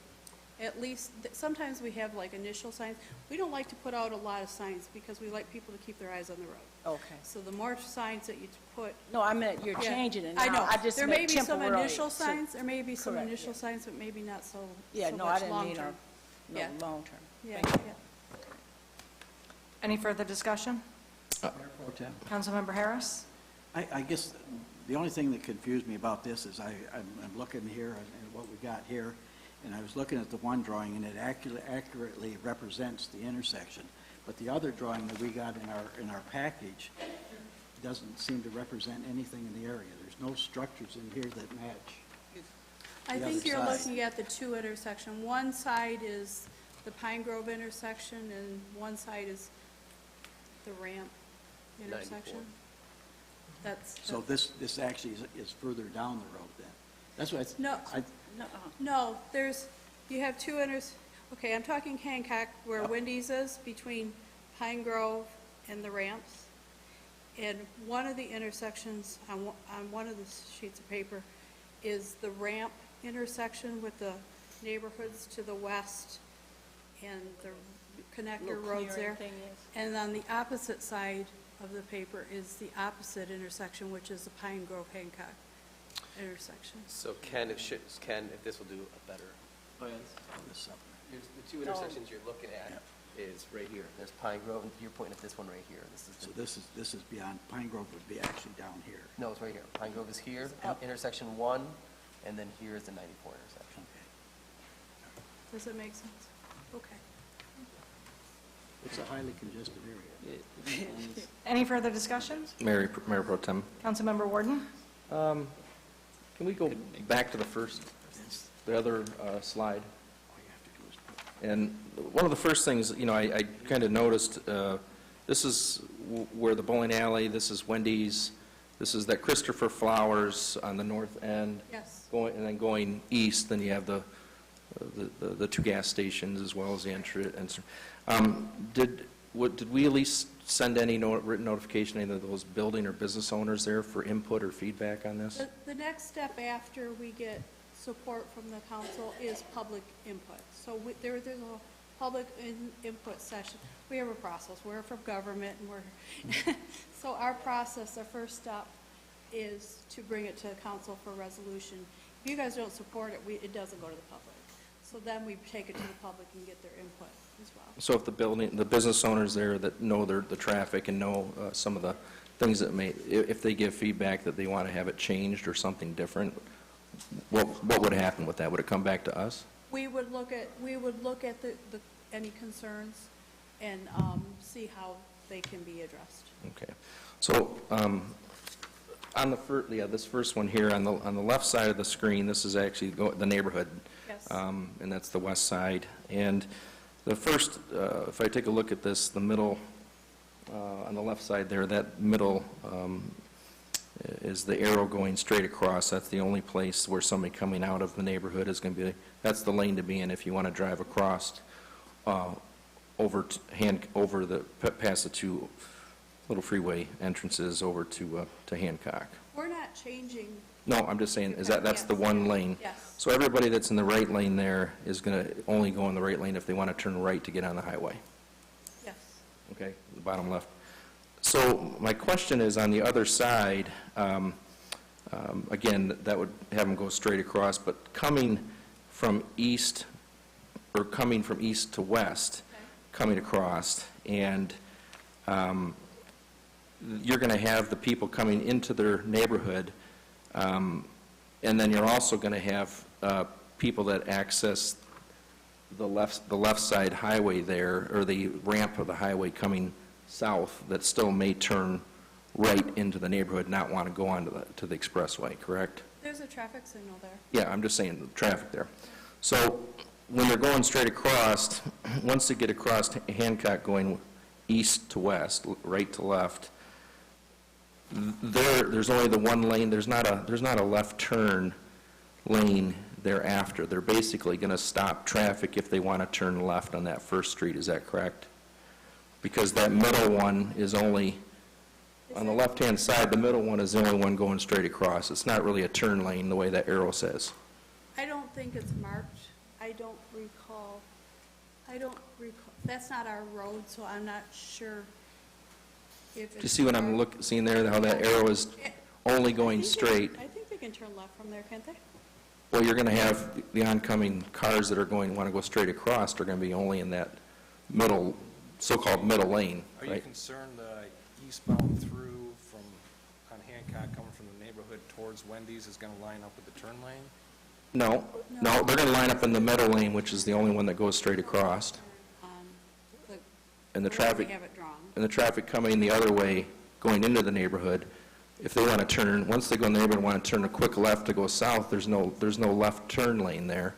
at least, sometimes we have like initial signs. We don't like to put out a lot of signs because we like people to keep their eyes on the road. Okay. So the more signs that you put. No, I meant you're Yeah, changing it now. I know. I just There meant may be some temporarily, initial so- signs, there may be some Correct, initial yeah. signs, but maybe not so Yeah, so no, I much didn't mean long-term. no, Yeah. long-term. Yeah, Thank you. yeah. Any further discussion? Mayor Pro Tem. Councilmember Harris? I guess the only thing that confused me about this is I'm looking here at what we got here, and I was looking at the one drawing, and it accurately represents the intersection. But the other drawing that we got in our package doesn't seem to represent anything in the area. There's no structures in here that match. I The think other you're side. looking at the 2 intersection. One side is the Pine Grove intersection, and one side is the ramp intersection. 94. So this actually is further down the road then? That's what No. No, No, you have 2 okay, I'm talking Hancock, where Wendy's is, between Pine Grove and the ramps. And one of the intersections on one of the sheets of paper is the ramp intersection with the neighborhoods to the west and the connector roads there. And on the opposite side of the paper is the opposite intersection, which is the Pine Grove Hancock intersection. So Ken, if this will do a better. Here's the two intersections you're looking at is right here. There's Pine Grove, and you're pointing at this one right here. So this is beyond, Pine Grove would be actually down here. No, it's right here. Pine Grove is here, intersection 1, and then here is the 94 intersection. Does it make sense? Okay. It's a highly congested area. Any further discussion? Mayor Pro Tem, Councilmember Warden? can we go back to the other slide? And one of the first things, I kind of noticed, this is where the bowling alley, this is Wendy's, this is that Christopher Flowers on the north end. Yes. And then going east, then you have the two gas stations as well as the entrance. Did we at least send any written notification to any of those building or business owners there for input or feedback on this? The next step after we get support from the council is public input. So there's a public input session. We have a process. We're from government, and we're so our process, our first step, is to bring it to council for resolution. If you guys don't support it, it doesn't go to the public. So then we take it to the public and get their input as well. So if the business owners there that know the traffic and know some of the things that if they give feedback that they want to have it changed or something different, what would happen with that? Would it come back to us? We would look at the any concerns and see how they can be addressed. Okay. So on this first one here on the left side of the screen, this is actually the neighborhood. Yes. And that's the west side. And the first, if I take a look at this, the middle, on the left side there, that middle is the arrow going straight across. That's the only place where somebody coming out of the neighborhood is going to be, that's the lane to be in if you want to drive across past the two little freeway entrances over to Hancock. We're not changing. No, I'm just saying, that's the one lane. Yes. So everybody that's in the right lane there is going to only go in the right lane if they want to turn right to get on the highway. Yes. Okay, the bottom left. So my question is, on the other side, again, that would have them go straight across, but coming from east to west, coming across, and you're going to have the people coming into their neighborhood, and then you're also going to have people that access the left side highway there, or the ramp of the highway coming south, that still may turn right into the neighborhood, not want to go on to the expressway, correct? There's a traffic signal there. Yeah, I'm just saying, the traffic there. So when they're going straight across, once they get across Hancock going east to west, right to left, there's only the one lane. There's not a left turn lane thereafter. They're basically going to stop traffic if they want to turn left on that first street. Is that correct? Because that middle one is only, on the left-hand side, the middle one is the only one going straight across. It's not really a turn lane the way that arrow says. I don't think it's marked. I don't recall. That's not our road, so I'm not sure if it's. Do you see what I'm seeing there, how that arrow is only going straight? I think they can turn left from there, can't they? Well, you're going to have the oncoming cars that are want to go straight across are going to be only in that middle, so-called middle lane, Are you right? concerned eastbound through on Hancock, coming from the neighborhood towards Wendy's is going to line up with the turn lane? No, they're going to line up in the middle lane, which is the only one that goes straight across. And the way traffic, we have it drawn. and the traffic coming the other way, going into the neighborhood, if they want to turn, once they go in the neighborhood and want to turn a quick left to go south, there's no left turn lane there.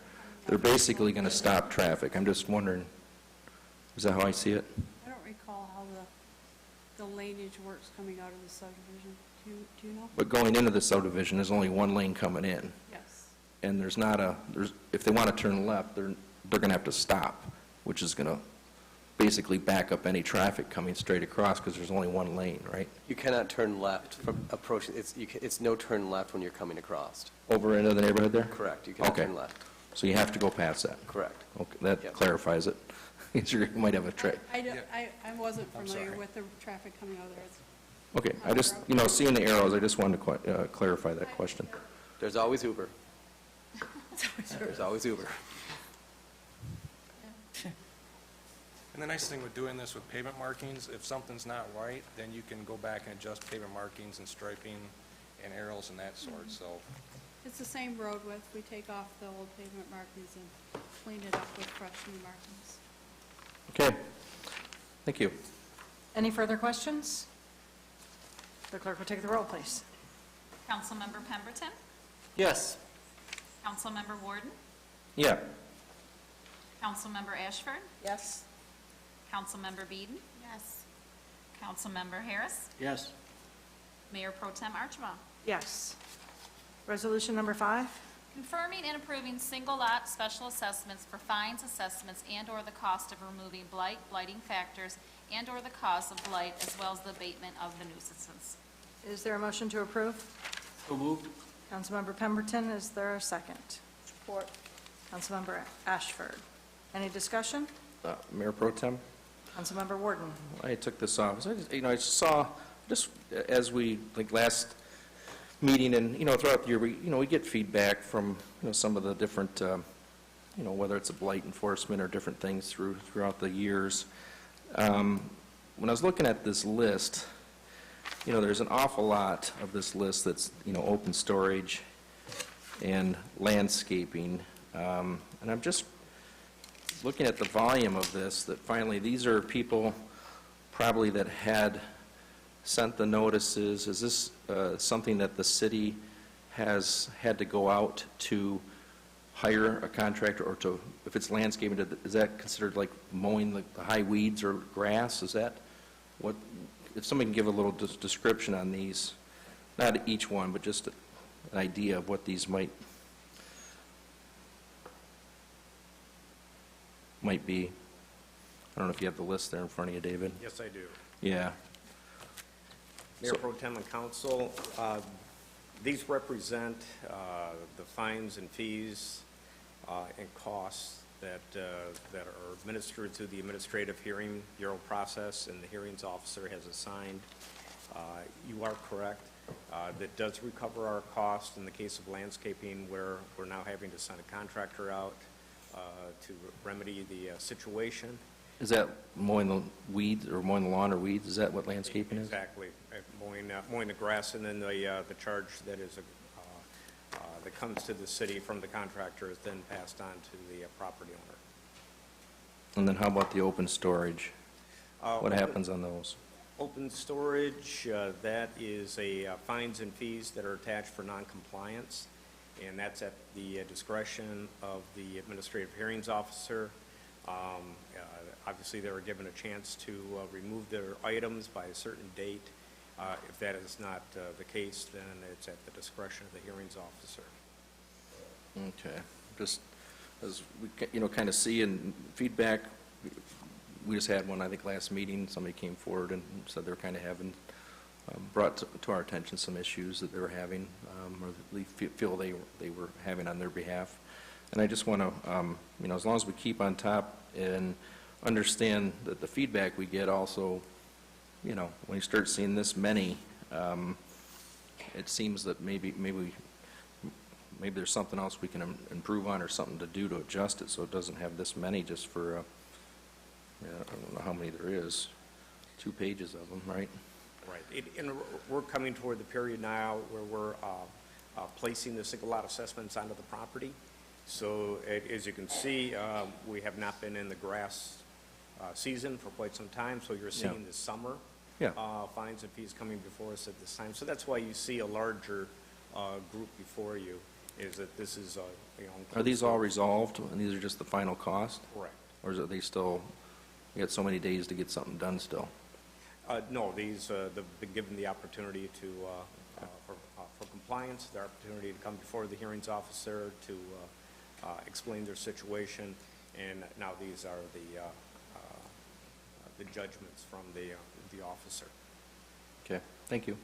They're basically going to stop traffic. I'm just wondering, is that how I see it? I don't recall how the lineage works coming out of the subdivision. Do you know? But going into the subdivision, there's only one lane coming in. Yes. And if they want to turn left, they're going to have to stop, which is going to basically back up any traffic coming straight across because there's only one lane, right? You cannot turn left from approaching, it's no turn left when you're coming across. Over into the neighborhood there? Correct, you cannot Okay. turn left. So you have to go past that? Correct. Okay, that Yep. clarifies it. You might have a trick. I wasn't I'm familiar sorry. with the traffic coming out of there. Okay, I just, seeing the arrows, I just wanted to clarify that question. There's always Uber. There's always Uber. And the nice thing with doing this with pavement markings, if something's not right, then you can go back and adjust pavement markings and striping and arrows and that sort, so. It's the same road width. We take off the old pavement markings and clean it up with fresh new markings. Okay, thank you. Any further questions? The clerk will take the roll, please. Councilmember Pemberton? Yes. Councilmember Warden? Yeah. Councilmember Ashford? Yes? Councilmember Beeden? Yes. Councilmember Harris? Yes. Mayor Pro Tem Archibald? Yes. Resolution number 5. Confirming and approving single-lot special assessments for fines, assessments, and/or the cost of removing blight, blighting factors, and/or the cause of blight, as well as the abatement of the nuisances. Is there a motion to approve? So moved. Councilmember Pemberton, is there a second? Support. Councilmember Ashford. Any discussion? Mayor Pro Tem? Councilmember Warden. I took this off. So I saw, just as we, like last meeting and, throughout the year, we get feedback from, some of the different, whether it's a blight enforcement or different things throughout the years. When I was looking at this list, there's an awful lot of this list that's, open storage and landscaping. And I'm just looking at the volume of this, that finally, these are people probably that had sent the notices. Is this something that the city has had to go out to hire a contractor, or to, if it's landscaping, is that considered like mowing the high weeds or grass? Is that what, if somebody can give a little description on these, not each one, but just an idea of what these might be. I don't know if you have the list there in front of you, David. Yes, I do. Yeah. Mayor So- Pro Tem and Council, these represent the fines and fees and costs that are administered through the Administrative Hearing Bureau process, and the hearings officer has assigned. You are correct. That does recover our cost in the case of landscaping, where we're now having to send a contractor out to remedy the situation. Is that mowing the weeds, or mowing the lawn or weeds? Is that what landscaping is? Exactly. Mowing the grass, and then the charge that is, that comes to the city from the contractor is then passed on to the property owner. And then how about the open storage? What Open- happens on those? Open storage, that is fines and fees that are attached for noncompliance, and that's at the discretion of the administrative hearings officer. Obviously, they were given a chance to remove their items by a certain date. If that is not the case, then it's at the discretion of the hearings officer. Okay, just as we, kind of see in feedback, we just had one, I think, last meeting. Somebody came forward and said they were kind of having, brought to our attention some issues that they were having, or they feel they were having on their behalf. And I just want to, as long as we keep on top and understand that the feedback we get also, when you start seeing this many, it seems that maybe there's something else we can improve on, or something to do to adjust it so it doesn't have this many just for, I don't know how many there is, 2 pages of them, right? Right. And we're coming toward the period now where we're placing the single lot assessments onto the property. So as you can see, we have not been in the grass season for quite some time, so you're seeing this summer fines and fees coming before us at this time. So that's why you see a larger group before you, is that this is, Are these all resolved, and these are just the final cost? Correct. Or is it they still, you got so many days to get something done still? No, these, they've been given the opportunity to, for compliance, the opportunity to come before the hearings officer to explain their situation, and now these are the judgments from the officer. Okay, thank you.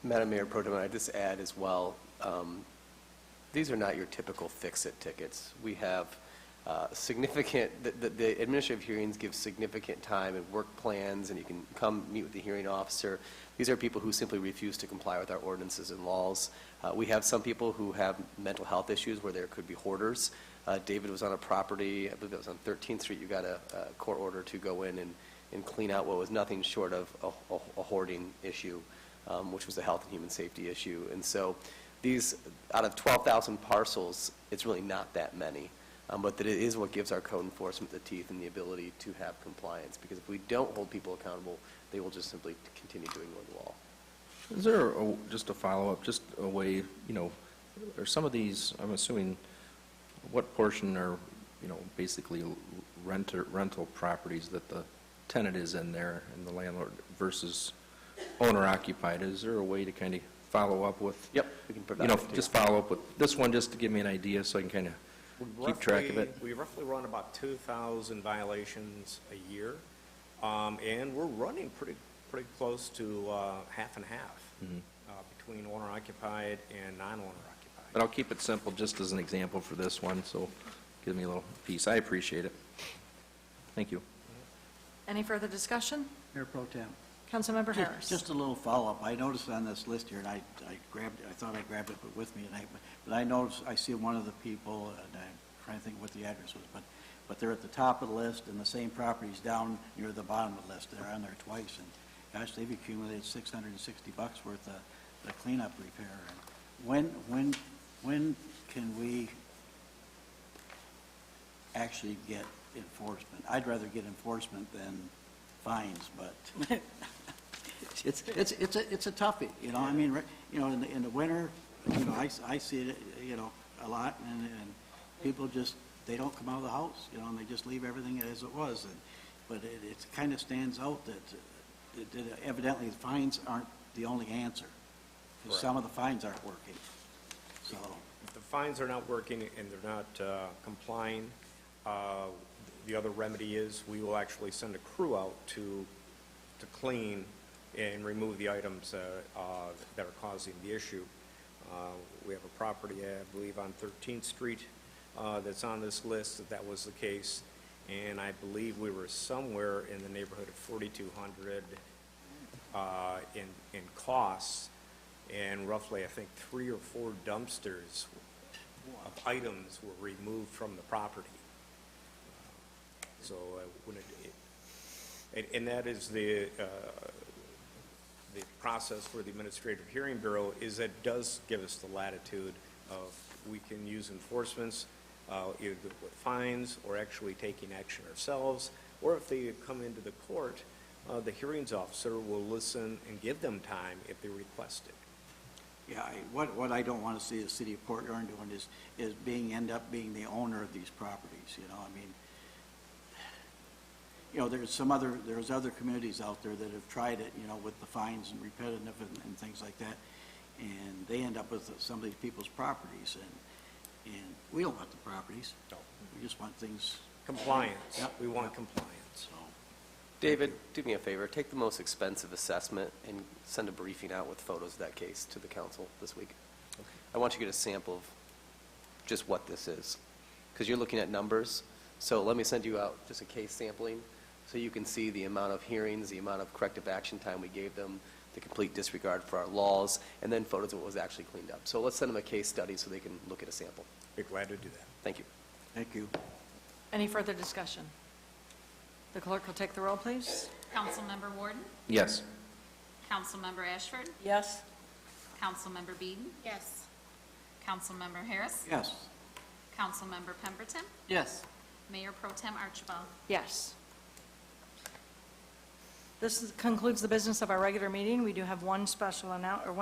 Madam Mayor Pro Tem, I'd just add as well, these are not your typical fix-it tickets. We have significant, the administrative hearings give significant time and work plans, and you can come meet with the hearing officer. These are people who simply refuse to comply with our ordinances and laws. We have some people who have mental health issues where there could be hoarders. David was on a property, I believe it was on 13th Street, you got a court order to go in and clean out what was nothing short of a hoarding issue, which was a health and human safety issue. And so these, out of 12,000 parcels, it's really not that many. But that it is what gives our code enforcement the teeth and the ability to have compliance. Because if we don't hold people accountable, they will just simply continue to ignore the law. Is there, just a follow-up, just a way, are some of these, I'm assuming, what portion are, basically rental properties that the tenant is in there and the landlord versus owner-occupied? Is there a way to kind of follow up with? Yep, we can provide that to you. Just follow up with this one, just to give me an idea so I can kind of keep track of it. We roughly run about 2,000 violations a year, and we're running pretty close to half and half between owner-occupied and non-owner-occupied. But I'll keep it simple, just as an example for this one, so give me a little piece. I appreciate it. Thank you. Any further discussion? Mayor Pro Tem. Councilmember Harris. Just a little follow-up. I noticed on this list here, and I thought I grabbed it with me, but I noticed, I see one of the people, and I'm trying to think what the address was, but they're at the top of the list, and the same property's down near the bottom of the list. They're on there twice, and gosh, they've accumulated $660 worth of the cleanup repair. And when can we actually get enforcement? I'd rather get enforcement than fines, but it's a toughie, I mean, in the winter, I see it, a lot, and people just, they don't come out of the house, and they just leave everything as it was, but it kind of stands out that evidently the fines aren't the only answer, because some of the fines aren't working, so. If the fines are not working and they're not complying, the other remedy is we will actually send a crew out to clean and remove the items that are causing the issue. We have a property, I believe, on 13th Street that's on this list that was the case, and I believe we were somewhere in the neighborhood of 4,200 in costs, and roughly, I think, 3 or 4 dumpsters of items were removed from the property. So when and that is the process for the Administrative Hearing Bureau, is that it does give us the latitude of we can use enforcements, either with fines or actually taking action ourselves, or if they come into the court, the hearings officer will listen and give them time if they request it. Yeah, what I don't want to see the city of Port Huron doing is end up being the owner of these properties, I mean, there's other communities out there that have tried it, with the fines and repetitive and things like that, and they end up with some of these people's properties, and we don't want the properties. No. We just want things. Compliance. Yep. We want compliance. So, David, do me a favor, take the most expensive assessment and send a briefing out with photos of that case to the council this week. Okay. I want you to get a sample of just what this is, because you're looking at numbers. So let me send you out just a case sampling, so you can see the amount of hearings, the amount of corrective action time we gave them, the complete disregard for our laws, and then photos of what was actually cleaned up. So let's send them a case study so they can look at a sample. Be glad to do that. Thank you. thank you. Any further discussion? The clerk will take the roll, please. Councilmember Warden, Yes. Councilmember Ashford, Yes? Councilmember Beeden. Yes. Councilmember Harris, Yes. Councilmember Pemberton, Yes. Mayor Pro Tem Archibald. Yes. This concludes the business of our regular meeting. We do have one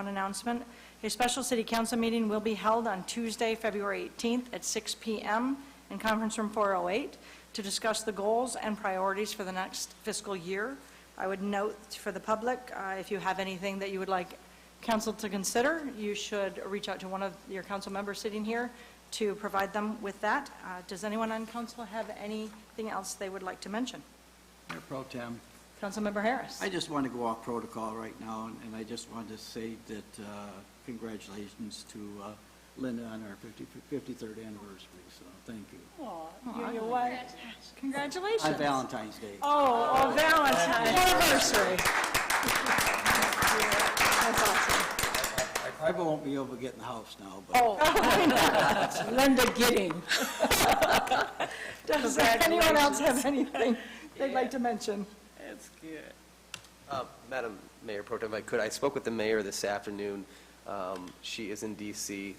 announcement. A special city council meeting will be held on Tuesday, February 18th at 6 p.m. in Conference Room 408 to discuss the goals and priorities for the next fiscal year. I would note for the public, if you have anything that you would like council to consider, you should reach out to one of your council members sitting here to provide them with that. Does anyone on council have anything else they would like to mention? Mayor Pro Tem, Councilmember Harris. I just want to go off protocol right now, and I just wanted to say that congratulations to Linda on our 53rd anniversary, so thank you. Oh, you and your wife. Congratulations. On Valentine's Day. Oh, Valentine's anniversary. That's awesome. I won't be able to get in the house now, but Oh, Linda Gidding. Does anyone else have anything they'd like to mention? That's good. Madam Mayor Pro Tem, if I could, I spoke with the mayor this afternoon. She is in D.C.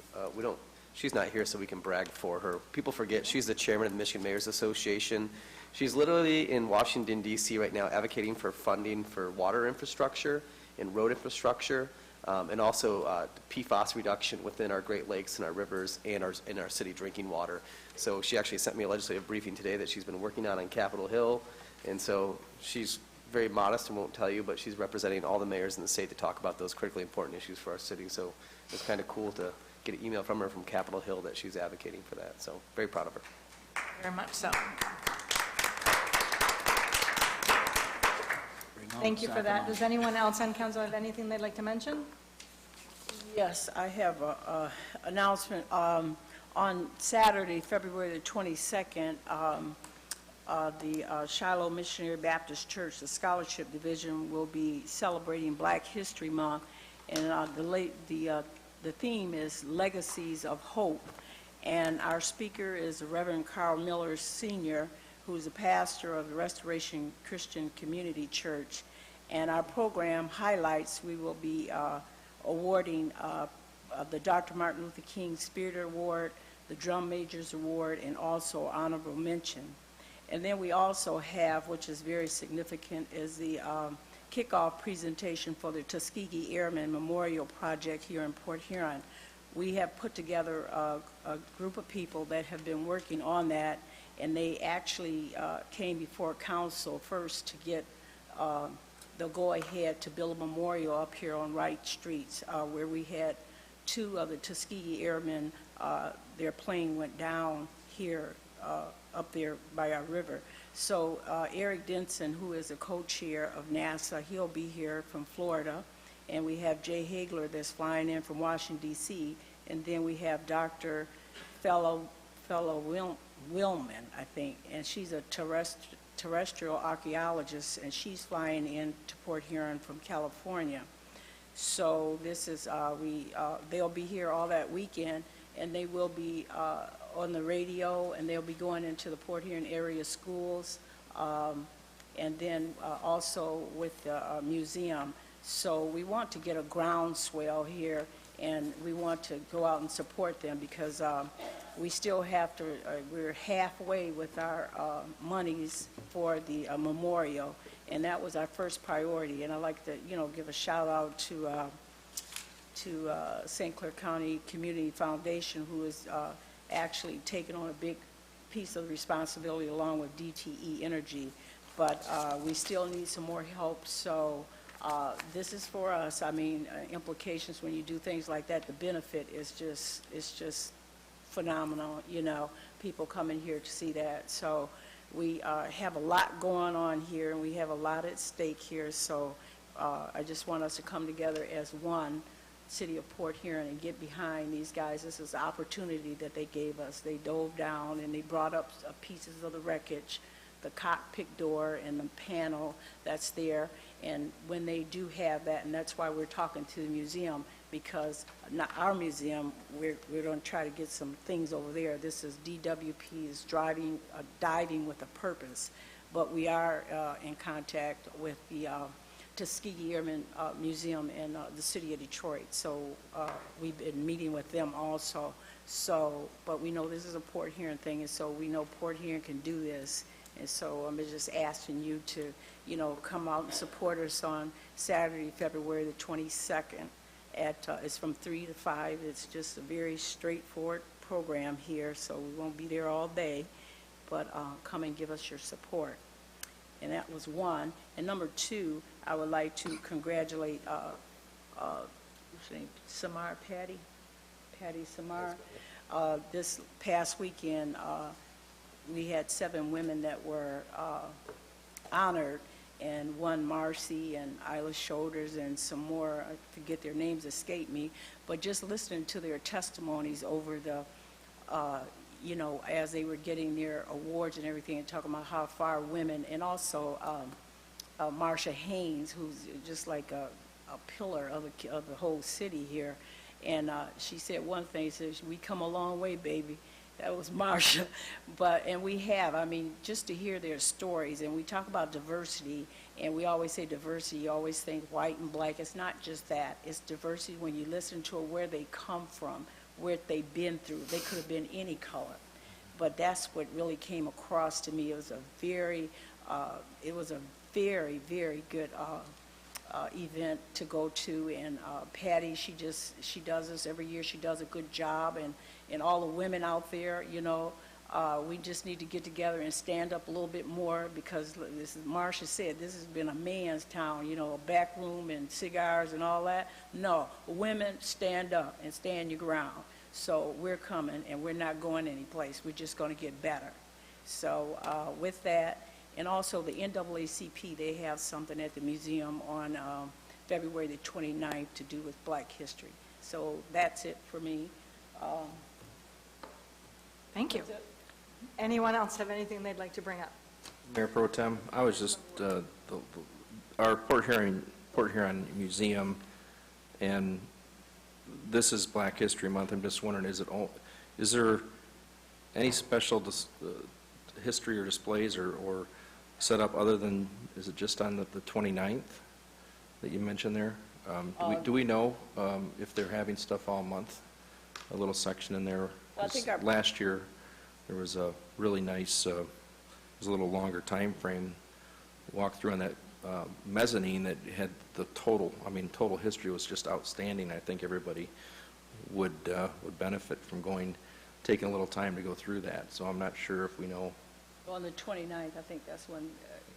She's not here, so we can brag for her. People forget, she's the chairman of the Michigan Mayors Association. She's literally in Washington, D.C. right now advocating for funding for water infrastructure and road infrastructure, and also PFAS reduction within our Great Lakes and our rivers and our city drinking water. So she actually sent me a legislative briefing today that she's been working on Capitol Hill, and so she's very modest and won't tell you, but she's representing all the mayors in the state to talk about those critically important issues for our city. So it's kind of cool to get an email from her from Capitol Hill that she's advocating for that. So very proud of her. Very much so. bring on Thank you for that. Sacramento. Does anyone else on council have anything they'd like to mention? Yes, I have a announcement. On Saturday, February the 22nd, the Shiloh Missionary Baptist Church, the Scholarship Division, will be celebrating Black History Month, and the theme is Legacies of Hope. And our speaker is the Reverend Carl Miller Sr., who is a pastor of the Restoration Christian Community Church. And our program highlights, we will be awarding the Dr. Martin Luther King Spirit Award, the Drum Majors Award, and also honorable mention. And then we also have, which is very significant, is the kickoff presentation for the Tuskegee Airmen Memorial Project here in Port Huron. We have put together a group of people that have been working on that, and they actually came before council first to get the go-ahead to build a memorial up here on Wright Street, where we had two of the Tuskegee Airmen, their plane went down here up there by our river. So Eric Denson, who is a co-chair of NASA, he'll be here from Florida. And we have Jay Hagler that's flying in from Washington, D.C. And then we have Dr. Fellow Willman, I think, and she's a terrestrial archaeologist, and she's flying in to Port Huron from California. So this is, they'll be here all that weekend, and they will be on the radio, and they'll be going into the Port Huron area schools, and then also with the museum. So we want to get a groundswell here, and we want to go out and support them because we still have to, we're halfway with our monies for the memorial, and that was our first priority. And I'd like to, give a shout out to St. Clair County Community Foundation, who is actually taking on a big piece of the responsibility along with DTE Energy. But we still need some more help, so this is for us. I mean, implications when you do things like that, the benefit is just phenomenal, people coming here to see that. So we have a lot going on here, and we have a lot at stake here, so I just want us to come together as one City of Port Huron and get behind these guys. This is the opportunity that they gave us. They dove down and they brought up pieces of the wreckage, the cockpit door and the panel that's there. And when they do have that, and that's why we're talking to the museum, because not our museum, we're going to try to get some things over there. This is DWP is diving with a purpose, but we are in contact with the Tuskegee Airmen Museum in the city of Detroit. So we've been meeting with them also. So, but we know this is a Port Huron thing, and so we know Port Huron can do this. And so I'm just asking you to, come out and support us on Saturday, February the 22nd. It's from 3 to 5. It's just a very straightforward program here, so we won't be there all day, but come and give us your support. And that was one. And number two, I would like to congratulate, what's her name, Patty Samar. This past weekend, we had 7 women that were honored, and one Marcy and Isla Shoulders and some more, I forget their names, escape me, but just listening to their testimonies over the, as they were getting their awards and everything, and talking about how far women, and also Marsha Haynes, who's just like a pillar of the whole city here. And she said one thing, she says, "We come a long way, baby." That was Marsha. And we have, I mean, just to hear their stories, and we talk about diversity, and we always say diversity, you always think white and black. It's not just that. It's diversity when you listen to where they come from, what they've been through. They could have been any color. But that's what really came across to me. It was a very, very good event to go to. And Patty, she does this every year. She does a good job. And all the women out there, we just need to get together and stand up a little bit more, because this is, Marsha said, this has been a man's town, a back room and cigars and all that. No, women, stand up and stand your ground. So we're coming, and we're not going anyplace. We're just going to get better. So with that, and also the NAACP, they have something at the museum on February the 29th to do with Black history. So that's it for me. Thank you. Anyone else have anything they'd like to bring up? Mayor Pro Tem, I was just, our Port Huron Museum, and this is Black History Month. I'm just wondering, is there any special history or displays or set up other than, is it just on the 29th that you mentioned there? Do we know if they're having stuff all month? A little section in there. Well, I think last year, there was a really nice, it was a little longer time frame, walk through on that mezzanine that had the total history was just outstanding. I think everybody would benefit from taking a little time to go through that. So I'm not sure if we know. Well, on the 29th, I think that's when,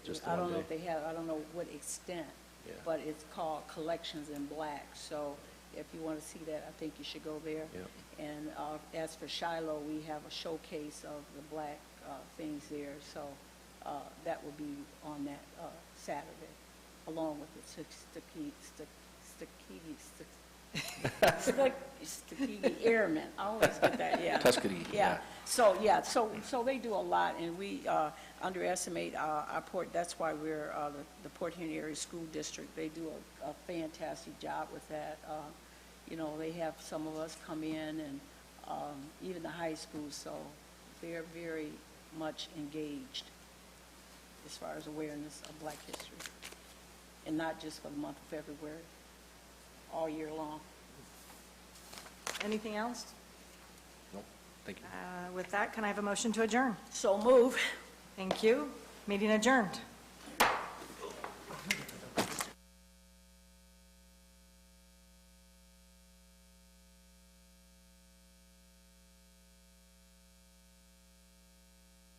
Just I don't one know day. if they have, I don't know what extent, Yeah. but it's called Collections in Black. So if you want to see that, I think you should go there. Yep. And as for Shiloh, we have a showcase of the black things there. So that will be on that Saturday, along with the Tuskegee Airmen. I always get that, yeah. Tuskegee, yeah. So they do a lot, and we underestimate our port. That's why we're the Port Huron Area School District. They do a fantastic job with that. They have some of us come in, and even the high school, so they're very much engaged as far as awareness of Black history, and not just for the month of February, all year long. Anything else? Nope. Thank you. With that, can I have a motion to adjourn? So move. Thank you. Meeting adjourned.